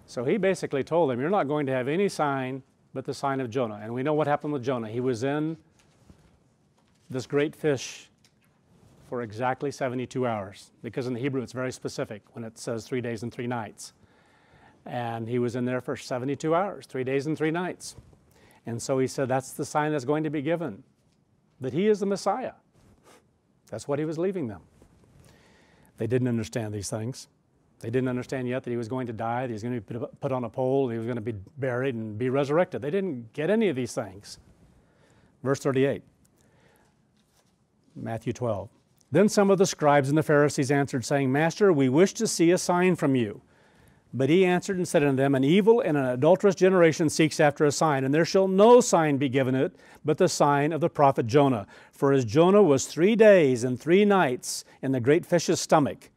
Speaker 1: So he basically told them, you're not going to have any sign but the sign of Jonah. And we know what happened with Jonah. He was in this great fish for exactly 72 hours, because in the Hebrew it's very specific when it says 3 days and 3 nights. And he was in there for 72 hours, 3 days and 3 nights. And so he said that's the sign that's going to be given, that he is the Messiah. That's what he was leaving them. They didn't understand these things. They didn't understand yet that he was going to die, that he was going to be put on a pole, that he was going to be buried and be resurrected. They didn't get any of these things. Verse 38, Matthew 12. Then some of the scribes and the Pharisees answered, saying, Master, we wish to see a sign from you. But he answered and said unto them, an evil and an adulterous generation seeks after a sign, and there shall no sign be given it, but the sign of the prophet Jonah. For as Jonah was 3 days and 3 nights in the great fish's stomach,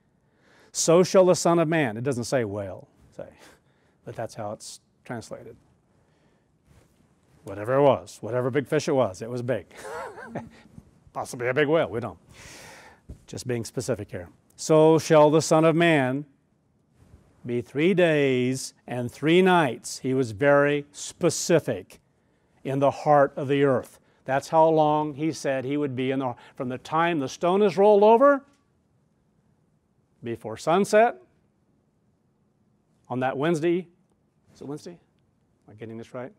Speaker 1: so shall the Son of Man. It doesn't say whale, but that's how it's translated. Whatever it was, whatever big fish it was big. Possibly a big whale, we don't. Just being specific here. So shall the Son of Man be 3 days and 3 nights. He was very specific in the heart of the earth. That's how long he said he would be from the time the stone is rolled over before sunset on that Wednesday. Is it Wednesday? Am I getting this right?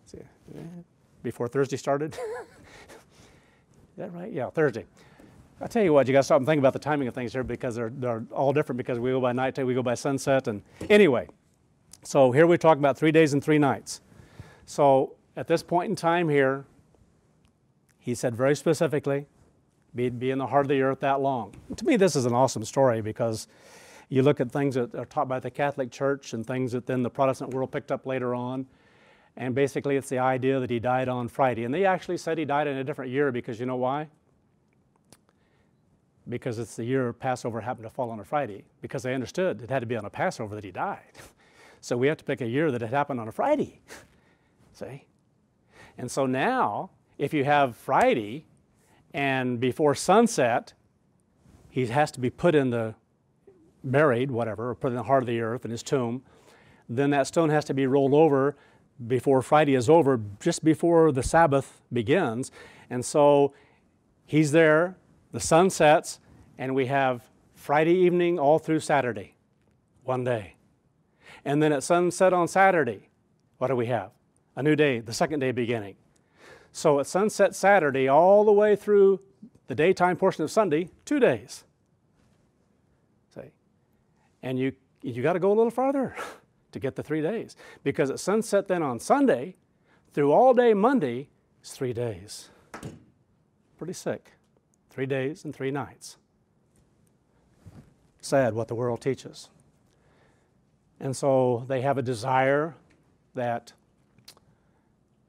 Speaker 1: See, before Thursday started? Is that right? Yeah, Thursday. I'll tell you what, you got to stop and think about the timing of things here, because they're all different, because we go by night, we go by sunset. And anyway, so here we talk about 3 days and 3 nights. So at this point in time here, he said very specifically, be in the heart of the earth that long. To me, this is an awesome story, because you look at things that are taught by the Catholic Church and things that then the Protestant world picked up later on. And basically it's the idea that he died on Friday. And they actually said he died in a different year, because you know why? Because it's the year Passover happened to fall on a Friday, because they understood it had to be on a Passover that he died. So we have to pick a year that it happened on a Friday. See? And so now, if you have Friday, and before sunset, he has to be put in the, buried, whatever, or put in the heart of the earth in his tomb, then that stone has to be rolled over before Friday is over, just before the Sabbath begins. And so he's there, the sun sets, and we have Friday evening all through Saturday, one day. And then at sunset on Saturday, what do we have? A new day, the second day beginning. So at sunset Saturday, all the way through the daytime portion of Sunday, 2 days. See? And you got to go a little farther to get the 3 days. Because at sunset then on Sunday, through all day Monday, is 3 days. Pretty sick. 3 days and 3 nights. Sad what the world teaches. And so they have a desire that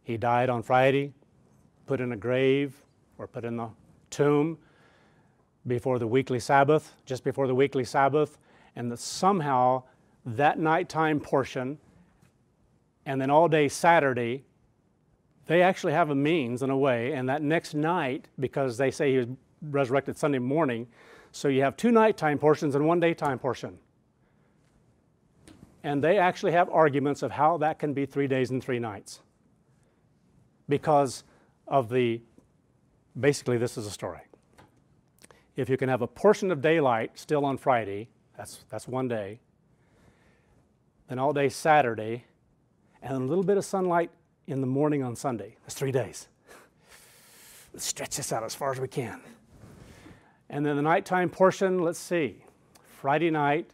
Speaker 1: he died on Friday, put in a grave or put in the tomb before the weekly Sabbath, just before the weekly Sabbath, and that somehow that nighttime portion and then all day Saturday, they actually have a means in a way, and that next night, because they say he was resurrected Sunday morning, so you have 2 nighttime portions and 1 daytime portion. And they actually have arguments of how that can be 3 days and 3 nights. Because of the, basically this is a story. If you can have a portion of daylight still on Friday, that's 1 day, then all day Saturday, and a little bit of sunlight in the morning on Sunday. That's 3 days. Let's stretch this out as far as we can. And then the nighttime portion, let's see, Friday night,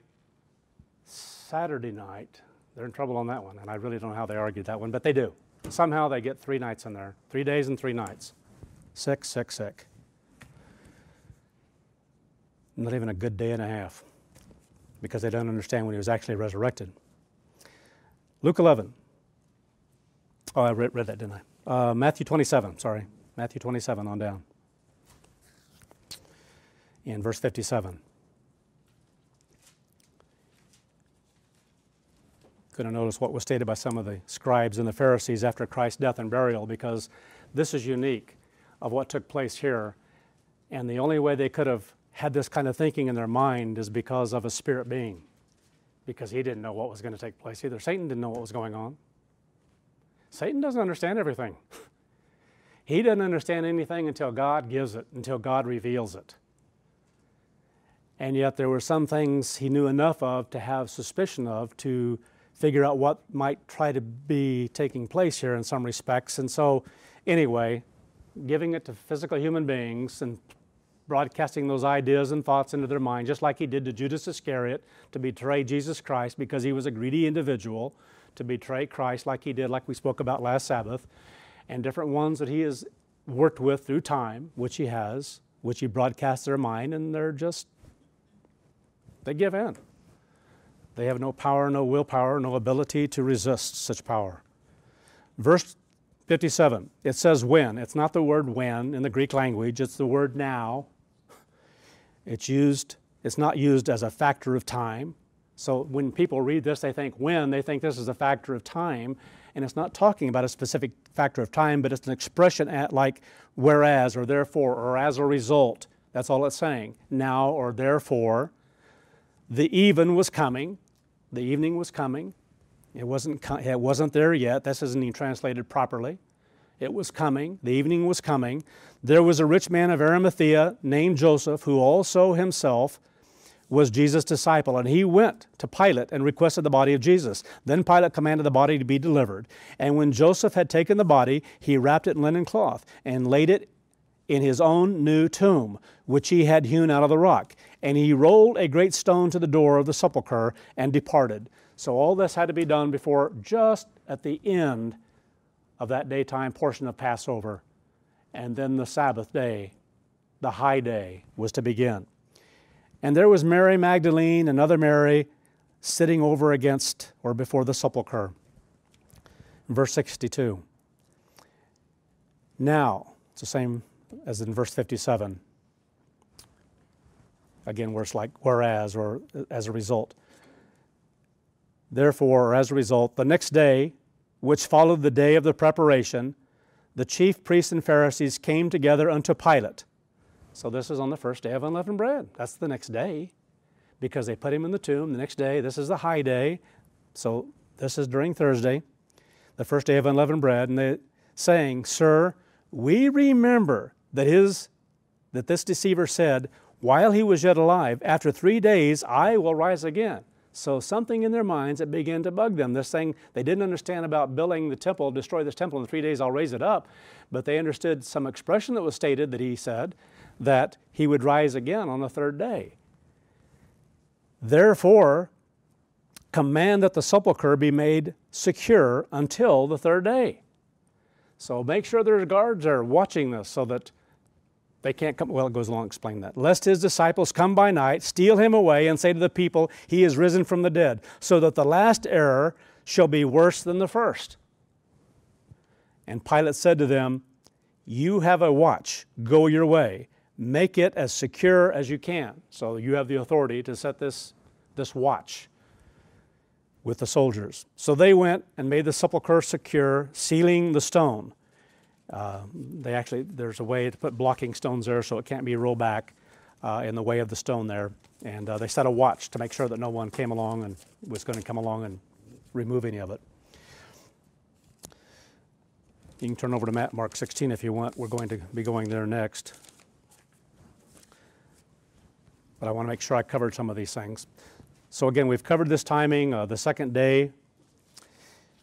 Speaker 1: Saturday night, they're in trouble on that one, and I really don't know how they argued that one, but they do. Somehow they get 3 nights in there, 3 days and 3 nights. Sick, sick, sick. Not even a good day and a half, because they don't understand when he was actually resurrected. Luke 11. Oh, I read that, didn't I? Matthew 27, sorry. Matthew 27 on down. In verse 57. Going to notice what was stated by some of the scribes and the Pharisees after Christ's death and burial, because this is unique of what took place here. And the only way they could have had this kind of thinking in their mind is because of a spirit being, because he didn't know what was going to take place either. Satan didn't know what was going on. Satan doesn't understand everything. He doesn't understand anything until God gives it, until God reveals it. And yet there were some things he knew enough of to have suspicion of, to figure out what might try to be taking place here in some respects. And so anyway, giving it to physical human beings and broadcasting those ideas and thoughts into their mind, just like he did to Judas Iscariot, to betray Jesus Christ because he was a greedy individual, to betray Christ like he did, like we spoke about last Sabbath, and different ones that he has worked with through time, which he has, which he broadcasts their mind, and they're just, they give in. They have no power, no willpower, no ability to resist such power. Verse 57, it says when. It's not the word when in the Greek language, it's the word now. It's not used as a factor of time. So when people read this, they think when, they think this is a factor of time, and it's not talking about a specific factor of time, but it's an expression like whereas or therefore or as a result. That's all it's saying. Now or therefore. The even was coming. The evening was coming. It wasn't there yet. This isn't even translated properly. It was coming. The evening was coming. There was a rich man of Arimathea named Joseph, who also himself was Jesus' disciple, and he went to Pilate and requested the body of Jesus. Then Pilate commanded the body to be delivered. And when Joseph had taken the body, he wrapped it in linen cloth and laid it in his own new tomb, which he had hewn out of the rock. And he rolled a great stone to the door of the sepulchre and departed. So all this had to be done before, just at the end of that daytime portion of Passover. And then the Sabbath day, the high day, was to begin. And there was Mary Magdalene, another Mary, sitting over against or before the sepulchre. Verse 62. Now, it's the same as in verse 57. Again, where it's like whereas or as a result. Therefore, or as a result, the next day, which followed the day of the preparation, the chief priests and Pharisees came together unto Pilate. So this is on the first day of unleavened bread. That's the next day, because they put him in the tomb the next day. This is the high day, so this is during Thursday, the first day of unleavened bread, and they saying, Sir, we remember that this deceiver said, while he was yet alive, after 3 days I will rise again. So something in their minds that began to bug them. This thing, they didn't understand about building the temple, destroy this temple in 3 days, I'll raise it up. But they understood some expression that was stated that he said that he would rise again on the third day. Therefore, command that the sepulchre be made secure until the third day. So make sure there's guards there watching this so that they can't come. Well, it goes along to explain that. Lest his disciples come by night, steal him away, and say to the people, he is risen from the dead, so that the last error shall be worse than the first. And Pilate said to them, you have a watch, go your way. Make it as secure as you can. So you have the authority to set this watch with the soldiers. So they went and made the sepulchre secure, sealing the stone. There's a way to put blocking stones there so it can't be rolled back in the way of the stone there. And they set a watch to make sure that no one came along and was going to come along and remove any of it. You can turn over to Mark 16 if you want. We're going to be going there next. But I want to make sure I covered some of these things. So again, we've covered this timing. The second day,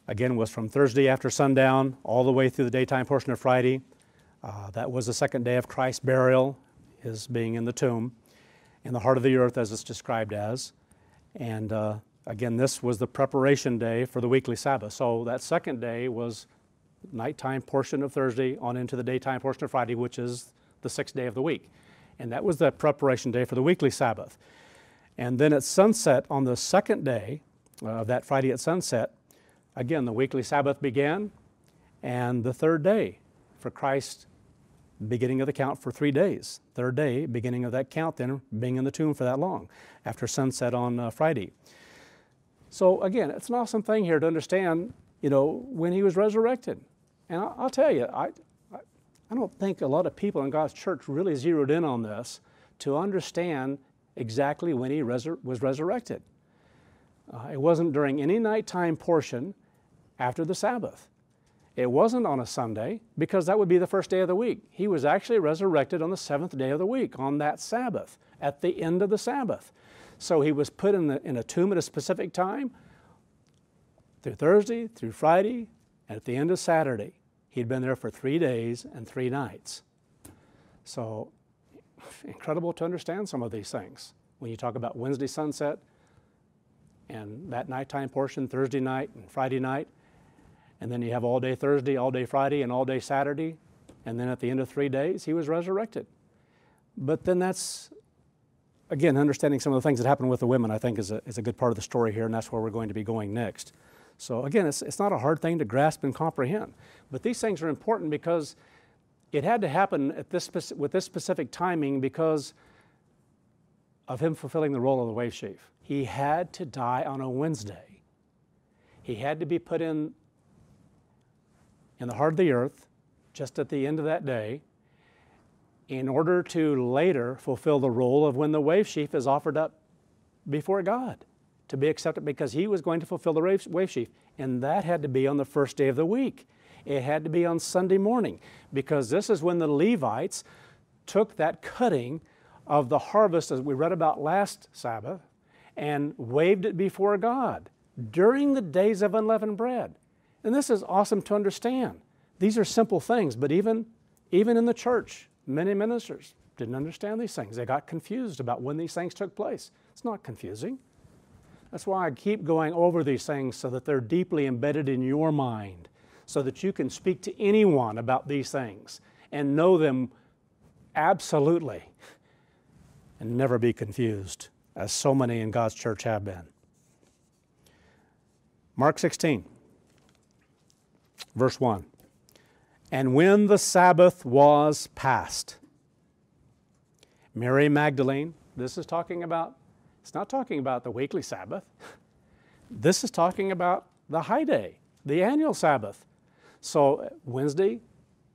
Speaker 1: again, was from Thursday after sundown all the way through the daytime portion of Friday. That was the second day of Christ's burial, his being in the tomb, in the heart of the earth as it's described as. And again, this was the preparation day for the weekly Sabbath. So that second day was nighttime portion of Thursday on into the daytime portion of Friday, which is the sixth day of the week. And that was the preparation day for the weekly Sabbath. And then at sunset on the second day of that Friday at sunset, again, the weekly Sabbath began, and the third day for Christ, beginning of the count for 3 days. Third day, beginning of that count then, being in the tomb for that long, after sunset on Friday. So again, it's an awesome thing here to understand, when he was resurrected. And I'll tell you, I don't think a lot of people in God's church really zeroed in on this to understand exactly when he was resurrected. It wasn't during any nighttime portion after the Sabbath. It wasn't on a Sunday, because that would be the first day of the week. He was actually resurrected on the seventh day of the week, on that Sabbath, at the end of the Sabbath. So he was put in a tomb at a specific time, through Thursday, through Friday, and at the end of Saturday. He'd been there for 3 days and 3 nights. So incredible to understand some of these things. When you talk about Wednesday sunset and that nighttime portion, Thursday night and Friday night, and then you have all day Thursday, all day Friday, and all day Saturday, and then at the end of 3 days, he was resurrected. But then that's, again, understanding some of the things that happened with the women, I think is a good part of the story here, and that's where we're going to be going next. So again, it's not a hard thing to grasp and comprehend. But these things are important because it had to happen with this specific timing because of him fulfilling the role of the wave sheaf. He had to die on a Wednesday. He had to be put in the heart of the earth just at the end of that day in order to later fulfill the role of when the wave sheaf is offered up before God to be accepted, because he was going to fulfill the wave sheaf. And that had to be on the first day of the week. It had to be on Sunday morning, because this is when the Levites took that cutting of the harvest, as we read about last Sabbath, and waved it before God during the days of unleavened bread. And this is awesome to understand. These are simple things, but even in the church, many ministers didn't understand these things. They got confused about when these things took place. It's not confusing. That's why I keep going over these things, so that they're deeply embedded in your mind, so that you can speak to anyone about these things and know them absolutely and never be confused, as so many in God's church have been. Mark 16, verse 1. And when the Sabbath was past, Mary Magdalene, this is talking about, it's not talking about the weekly Sabbath. This is talking about the high day, the annual Sabbath. So Wednesday,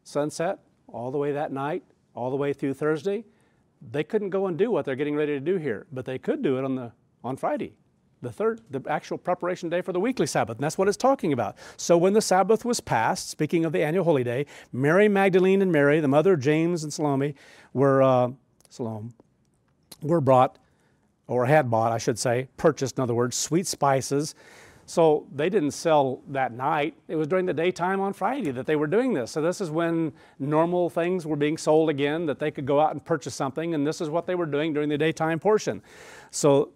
Speaker 1: sunset, all the way that night, all the way through Thursday, they couldn't go and do what they're getting ready to do here, but they could do it on Friday, the actual preparation day for the weekly Sabbath, and that's what it's talking about. So when the Sabbath was passed, speaking of the annual holy day, Mary Magdalene and Mary, the mother of James and Salome, were brought, or had bought, I should say, purchased, in other words, sweet spices. So they didn't sell that night. It was during the daytime on Friday that they were doing this. So this is when normal things were being sold again, that they could go out and purchase something, and this is what they were doing during the daytime portion. So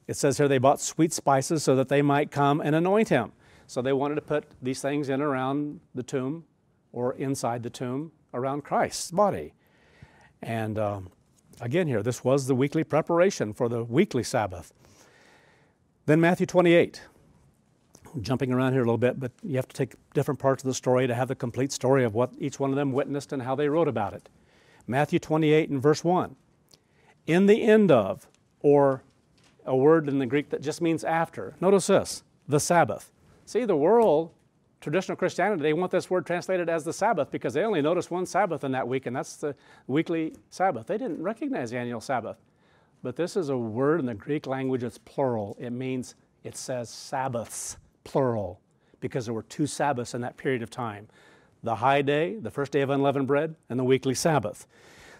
Speaker 1: it says here they bought sweet spices so that they might come and anoint him. So they wanted to put these things in around the tomb, or inside the tomb, around Christ's body. And again here, this was the weekly preparation for the weekly Sabbath. Then Matthew 28. Jumping around here a little bit, but you have to take different parts of the story to have the complete story of what each one of them witnessed and how they wrote about it. Matthew 28 and verse 1. In the end of, or a word in the Greek that just means after. Notice this, the Sabbath. See, the world, traditional Christianity, they want this word translated as the Sabbath because they only notice one Sabbath in that week, and that's the weekly Sabbath. They didn't recognize the annual Sabbath. But this is a word in the Greek language that's plural. It says Sabbaths, plural, because there were two Sabbaths in that period of time. The high day, the first day of unleavened bread, and the weekly Sabbath.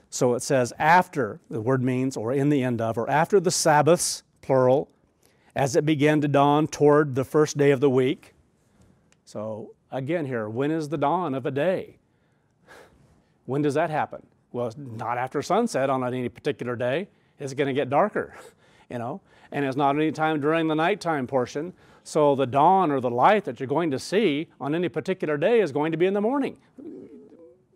Speaker 1: So it says after, the word means, or in the end of, or after the Sabbaths, plural, as it began to dawn toward the first day of the week. So again here, when is the dawn of a day? When does that happen? Well, not after sunset on any particular day. It's going to get darker, and it's not any time during the nighttime portion. So the dawn or the light that you're going to see on any particular day is going to be in the morning.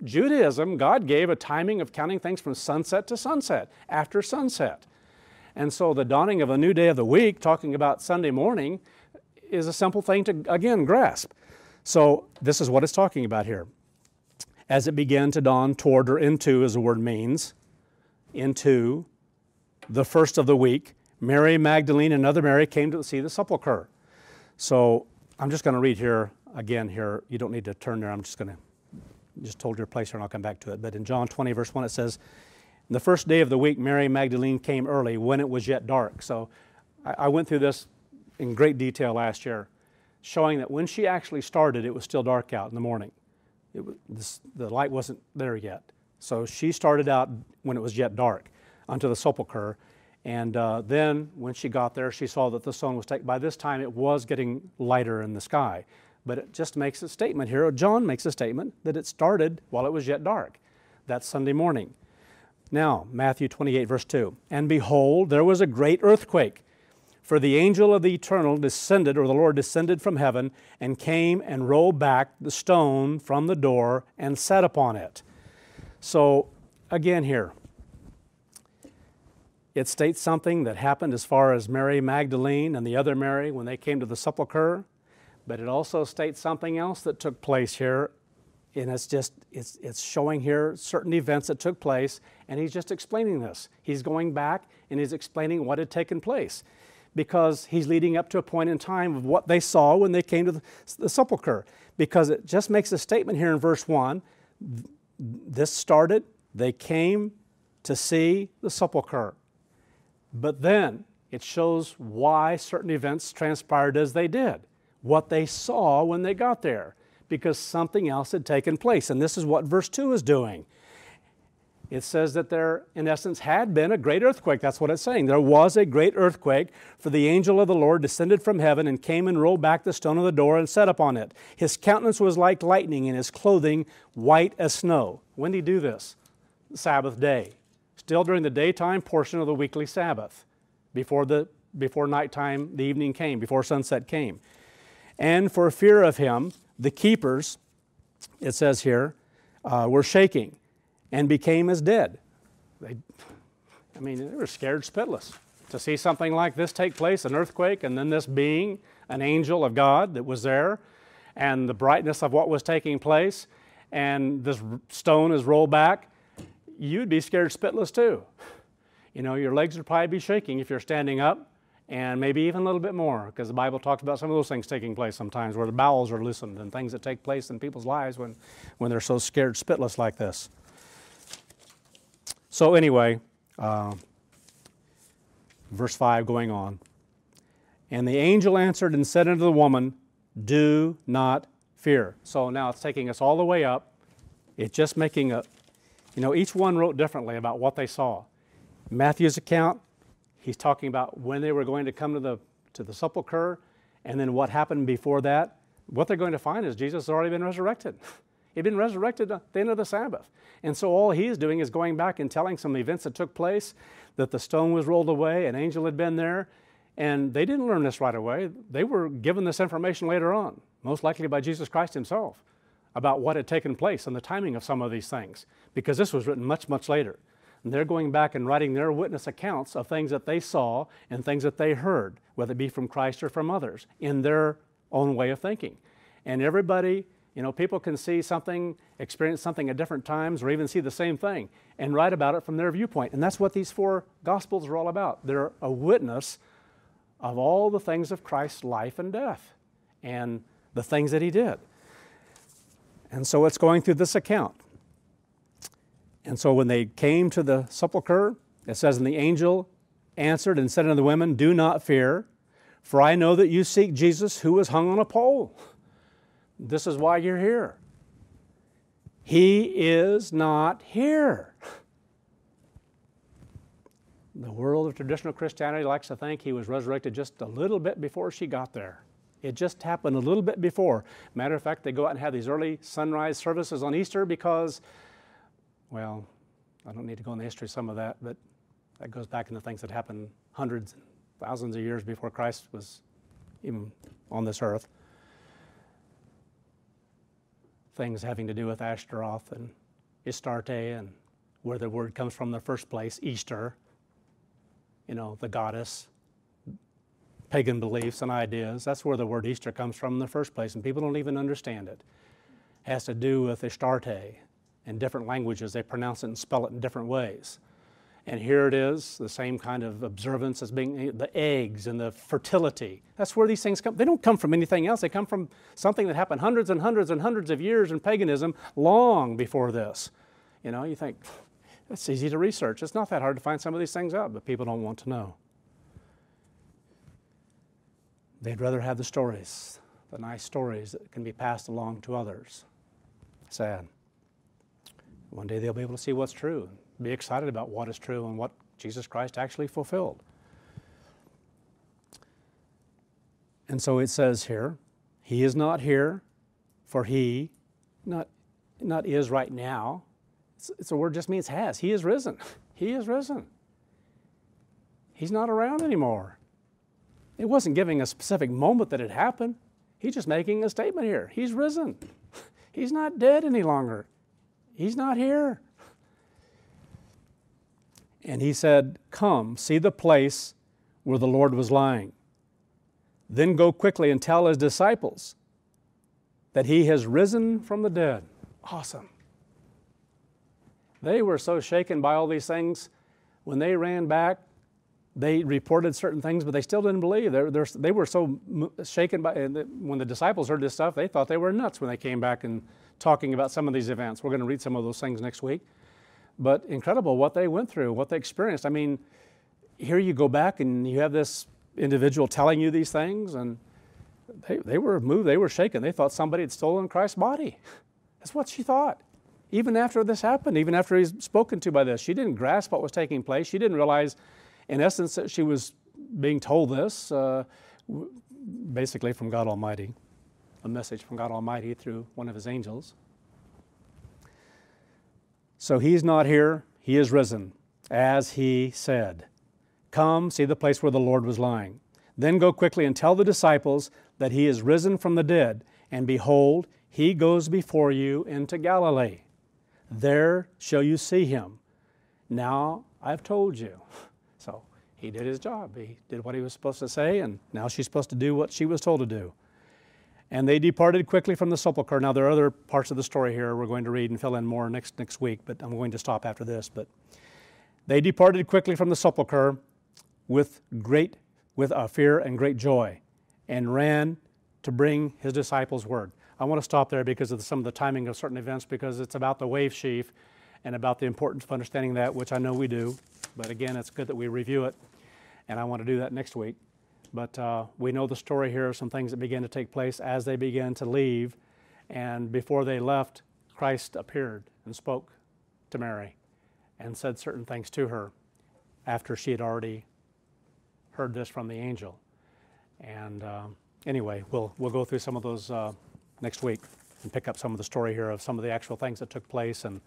Speaker 1: Judaism, God gave a timing of counting things from sunset to sunset, after sunset. And so the dawning of a new day of the week, talking about Sunday morning, is a simple thing to, again, grasp. So this is what it's talking about here. As it began to dawn toward, or into, as the word means, into the first of the week, Mary Magdalene and another Mary came to see the sepulchre. So I'm just going to read here, again here. You don't need to turn there. I'm just going to, just hold your place here and I'll come back to it. But in John 20, verse 1, it says, the first day of the week, Mary Magdalene came early when it was yet dark. So I went through this in great detail last year, showing that when she actually started, it was still dark out in the morning. The light wasn't there yet. So she started out when it was yet dark unto the sepulchre. And then when she got there, she saw that the sun was taken. By this time, it was getting lighter in the sky. But it just makes a statement here, or John makes a statement, that it started while it was yet dark. That's Sunday morning. Now, Matthew 28, verse 2. And behold, there was a great earthquake, for the angel of the Eternal descended, or the Lord descended from heaven, and came and rolled back the stone from the door and sat upon it. So, again here, it states something that happened as far as Mary Magdalene and the other Mary when they came to the sepulchre, but it also states something else that took place here, and it's showing here certain events that took place, and he's just explaining this. He's going back and he's explaining what had taken place, because he's leading up to a point in time of what they saw when they came to the sepulchre, because it just makes a statement here in verse 1. This started, they came to see the sepulchre. But then it shows why certain events transpired as they did, what they saw when they got there, because something else had taken place. And this is what verse 2 is doing. It says that there, in essence, had been a great earthquake. That's what it's saying. There was a great earthquake, for the angel of the Lord descended from heaven and came and rolled back the stone of the door and sat upon it. His countenance was like lightning, and his clothing white as snow. When did he do this? The Sabbath day. Still during the daytime portion of the weekly Sabbath, before nighttime, the evening came, before sunset came. And for fear of him, the keepers, it says here, were shaking and became as dead. They were scared spitless to see something like this take place, an earthquake, and then this being an angel of God that was there, and the brightness of what was taking place, and this stone is rolled back. You'd be scared spitless too. Your legs would probably be shaking if you're standing up, and maybe even a little bit more, because the Bible talks about some of those things taking place sometimes, where the bowels are loosened and things that take place in people's lives when they're so scared spitless like this. So anyway, verse 5 going on. And the angel answered and said unto the woman, do not fear. So now it's taking us all the way up. It's just making a, each one wrote differently about what they saw. Matthew's account, he's talking about when they were going to come to the sepulcher, and then what happened before that. What they're going to find is Jesus has already been resurrected. He'd been resurrected at the end of the Sabbath. And so all he is doing is going back and telling some events that took place, that the stone was rolled away, an angel had been there, and they didn't learn this right away. They were given this information later on, most likely by Jesus Christ himself, about what had taken place and the timing of some of these things, because this was written much, much later. And they're going back and writing their witness accounts of things that they saw and things that they heard, whether it be from Christ or from others, in their own way of thinking. And everybody, people can see something, experience something at different times, or even see the same thing and write about it from their viewpoint. And that's what these 4 Gospels are all about. They're a witness of all the things of Christ's life and death and the things that he did. And so it's going through this account. And so when they came to the sepulcher, it says, and the angel answered and said unto the women, do not fear, for I know that you seek Jesus who was hung on a pole. This is why you're here. He is not here. The world of traditional Christianity likes to think he was resurrected just a little bit before she got there. It just happened a little bit before. Matter of fact, they go out and have these early sunrise services on Easter because, well, I don't need to go into the history of some of that, but that goes back into things that happened hundreds, thousands of years before Christ was even on this earth. Things having to do with Ashtaroth and Astarte, and where the word comes from in the first place, Easter, the goddess, pagan beliefs and ideas. That's where the word Easter comes from in the first place, and people don't even understand it. It has to do with Astarte and different languages. They pronounce it and spell it in different ways. And here it is, the same kind of observance as being the eggs and the fertility. That's where these things come. They don't come from anything else. They come from something that happened hundreds and hundreds and hundreds of years in paganism long before this. You think, it's easy to research. It's not that hard to find some of these things out, but people don't want to know. They'd rather have the stories, the nice stories that can be passed along to others. Sad. One day they'll be able to see what's true, be excited about what is true and what Jesus Christ actually fulfilled. And so it says here, he is not here, for he, not is right now. It's a word just means has. He is risen. He is risen. He's not around anymore. It wasn't giving a specific moment that it happened. He's just making a statement here. He's risen. He's not dead any longer. He's not here. And he said, come, see the place where the Lord was lying. Then go quickly and tell his disciples that he has risen from the dead. Awesome. They were so shaken by all these things. When they ran back, they reported certain things, but they still didn't believe. They were so shaken by, when the disciples heard this stuff, they thought they were nuts when they came back and talking about some of these events. We're going to read some of those things next week. But incredible what they went through, what they experienced. I mean, here you go back and you have this individual telling you these things, and they were moved, they were shaken. They thought somebody had stolen Christ's body. That's what she thought. Even after this happened, even after he's spoken to by this, she didn't grasp what was taking place. She didn't realize, in essence, that she was being told this, basically from God Almighty, a message from God Almighty through one of his angels. So he's not here, he is risen, as he said. Come, see the place where the Lord was lying. Then go quickly and tell the disciples that he is risen from the dead, and behold, he goes before you into Galilee. There shall you see him. Now I've told you. So he did his job. He did what he was supposed to say, and now she's supposed to do what she was told to do. And they departed quickly from the sepulchre. Now there are other parts of the story here we're going to read and fill in more next week, but I'm going to stop after this. But they departed quickly from the sepulchre with great with a fear and great joy, and ran to bring his disciples word. I want to stop there because of some of the timing of certain events, because it's about the wave sheaf and about the importance of understanding that, which I know we do. But again, it's good that we review it, and I want to do that next week. But we know the story here of some things that began to take place as they began to leave, and before they left, Christ appeared and spoke to Mary and said certain things to her after she had already heard this from the angel. And anyway, we'll go through some of those next week and pick up some of the story here of some of the actual things that took place and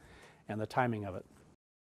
Speaker 1: the timing of it.